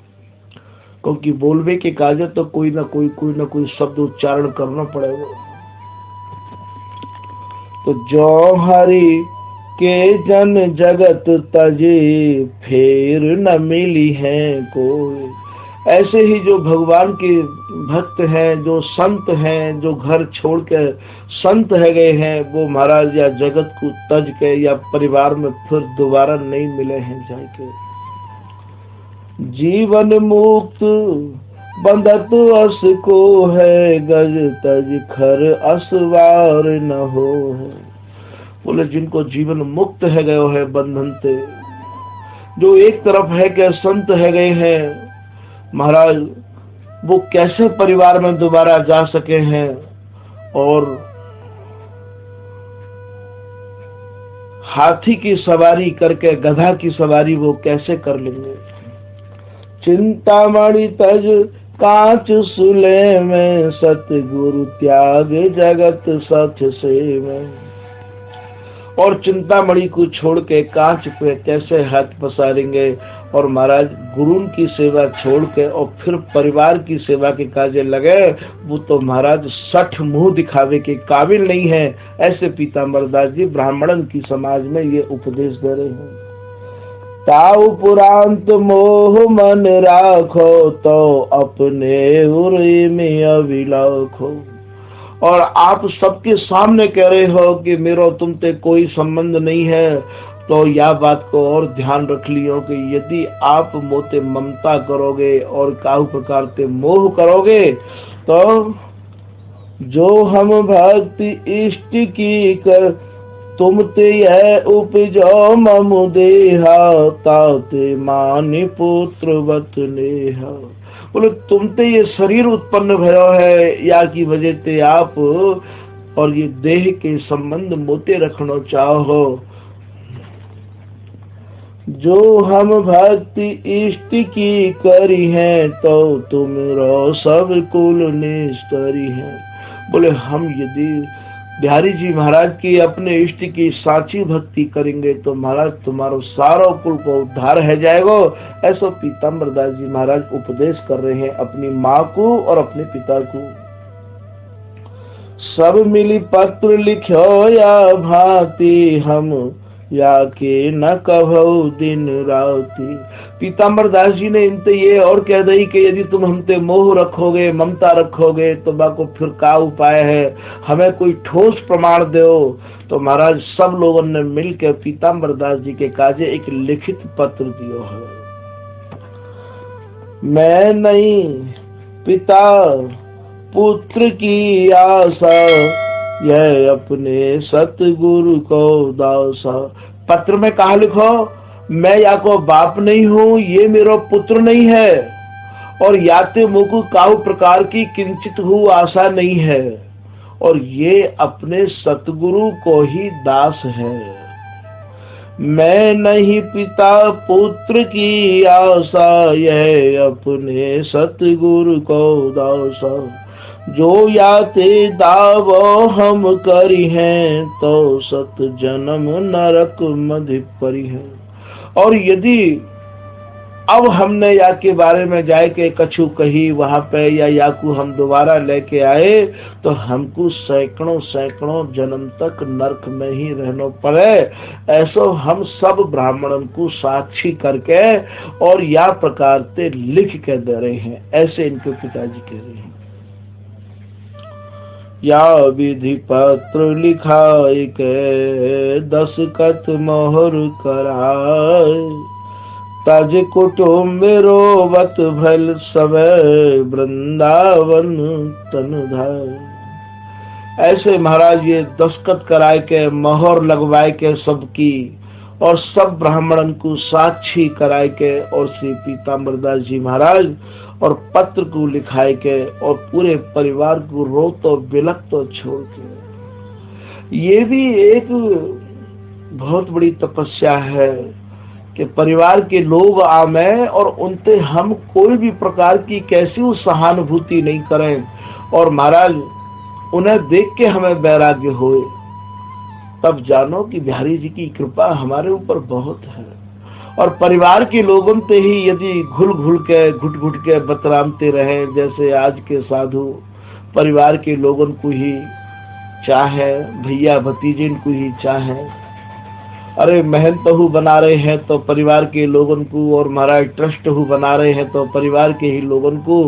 क्योंकि बोलवे के काजे तो कोई ना कोई शब्द उच्चारण करना पड़ेगा। तो जो हरि के जन जगत तजे फेर न मिली है कोई। ऐसे ही जो भगवान के भक्त हैं, जो संत हैं, जो घर छोड़ के संत है गए हैं, वो महाराज या जगत को तज के या परिवार में फिर दोबारा नहीं मिले हैं जाके। जीवन मुक्त बंधत अस को है, गज तज खर असवार न हो है। बोले जिनको जीवन मुक्त है गयो है बंधन से, जो एक तरफ है कि संत है गए हैं, महाराज वो कैसे परिवार में दोबारा जा सके हैं। और हाथी की सवारी करके गधा की सवारी वो कैसे कर लेंगे। चिंतामणि तज कांच सुले में, सतगुरु त्याग जगत सठ से में। और चिंतामणि को छोड़ के कांच पे कैसे हाथ पसारेंगे और महाराज गुरु की सेवा छोड़ के और फिर परिवार की सेवा के काजे लगे, वो तो महाराज सठ मुंह दिखावे के काबिल नहीं है। ऐसे पीताम्बर दास जी ब्राह्मणन की समाज में ये उपदेश दे रहे हैं। ताऊ पुरांत मोह मन राखो, तो अपने उरी में अभिलाखो। और आप सबके सामने कह रहे हो कि मेरो तुमसे कोई संबंध नहीं है, तो यह बात को और ध्यान रख लियो कि यदि आप मोते ममता करोगे और काहू प्रकार से मोह करोगे, तो जो हम भक्ति इष्ट की कर तुम ते यह उपजो ममु देहा, ताते मानि पुत्र वत नेहा। बोले तुम ते ये शरीर उत्पन्न भयो है, या की वजह से आप और ये देह के संबंध मोते रखना चाहो। जो हम भक्ति इष्ट की करी है, तो तुम रो सब कुल निस्तरी है। बोले हम यदि बिहारी जी महाराज की अपने इष्ट की साची भक्ति करेंगे तो महाराज तुम्हारो सारो कुल को उद्धार है जाएगो। ऐसा पीताम्बर दास जी महाराज उपदेश कर रहे हैं अपनी माँ को और अपने पिता को। सब मिली पत्र लिखो या भांति, हम या के न कहो दिन राती। पीताम्बर दास जी ने इनसे ये और कह दी कि यदि तुम हमसे मोह रखोगे, ममता रखोगे, तो बाको फिर का उपाय है, हमें कोई ठोस प्रमाण दो। तो महाराज सब लोगों ने मिलकर पीताम्बर दास जी के काजे एक लिखित पत्र दियो है। मैं नहीं पिता पुत्र की आशा, यह अपने सतगुरु को दासा। पत्र में कहा लिखो, मैं या को बाप नहीं हूँ, ये मेरा पुत्र नहीं है, और याते मुझको काहू प्रकार की किंचित हु आशा नहीं है, और ये अपने सतगुरु को ही दास है। मैं नहीं पिता पुत्र की आशा, यह अपने सतगुरु को दासा। जो याते दावो हम करी हैं, तो सत जन्म नरक मधि परी है। और यदि अब हमने या के बारे में जाए के कछु कही वहां पे या को हम दोबारा लेके आए तो हमको सैकड़ों सैकड़ों जन्म तक नरक में ही रहना पड़े। ऐसो हम सब ब्राह्मणों को साक्षी करके और या प्रकार से लिख के दे रहे हैं, ऐसे इनके पिताजी कह रहे हैं। या विधि पत्र लिखाई के दस्तखत मोहर कराए, तज कुटुम्ब रोवत भल सवे वृंदावन तन धाय। ऐसे महाराज ये दस्तखत कराए के मोहर लगवाए के सबकी और सब ब्राह्मणन को साक्षी कराए के और श्री पीताम्बरदास जी महाराज और पत्र को लिखाए के और पूरे परिवार को रो तो बिलक तो छोड़ के। ये भी एक बहुत बड़ी तपस्या है कि परिवार के लोग आवे और उनते हम कोई भी प्रकार की कैसी सहानुभूति नहीं करें और महाराज उन्हें देख के हमें वैराग्य होए, तब जानो कि बिहारी जी की कृपा हमारे ऊपर बहुत है। और परिवार के लोगों से ही यदि घुल घुल के घुट घुट के बतरामते रहे, जैसे आज के साधु परिवार के लोगों को ही चाहे, भैया भतीजे को ही चाहे, अरे मेहनत हु बना रहे हैं तो परिवार के लोगों को, और महाराज ट्रस्ट हु बना रहे हैं तो परिवार के ही लोगों को।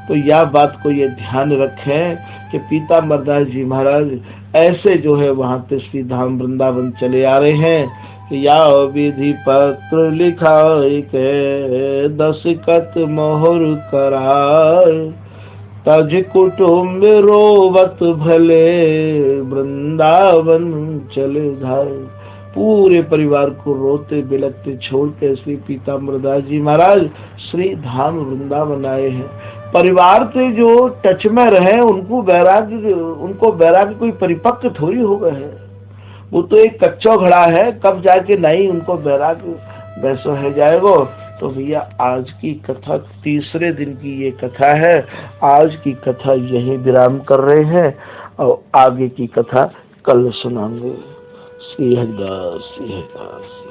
तो यह बात को ये ध्यान रखें कि पीताम्बरदास जी महाराज ऐसे जो है वहां से श्री धाम वृंदावन चले आ रहे हैं कि या विधि पत्र लिखाए के दस्तखत मोहर कराए, तज कुटुम्ब रोवत भले वृंदावन चले धाय। पूरे परिवार को रोते बिलकते छोड़ते श्री पीताम्बरदास जी महाराज श्री धाम वृंदावन आए हैं। परिवार से जो टच में रहे उनको वैराग्य कोई परिपक्व थोड़ी हो गए है, वो तो एक कच्चा घड़ा है, कब जाके नहीं उनको वैराग्य वैसा है जाएगा। तो भैया आज की कथा तीसरे दिन की ये कथा है, आज की कथा यही विराम कर रहे हैं और आगे की कथा कल सुनाएंगे। श्री हरिदास श्री हरिदास।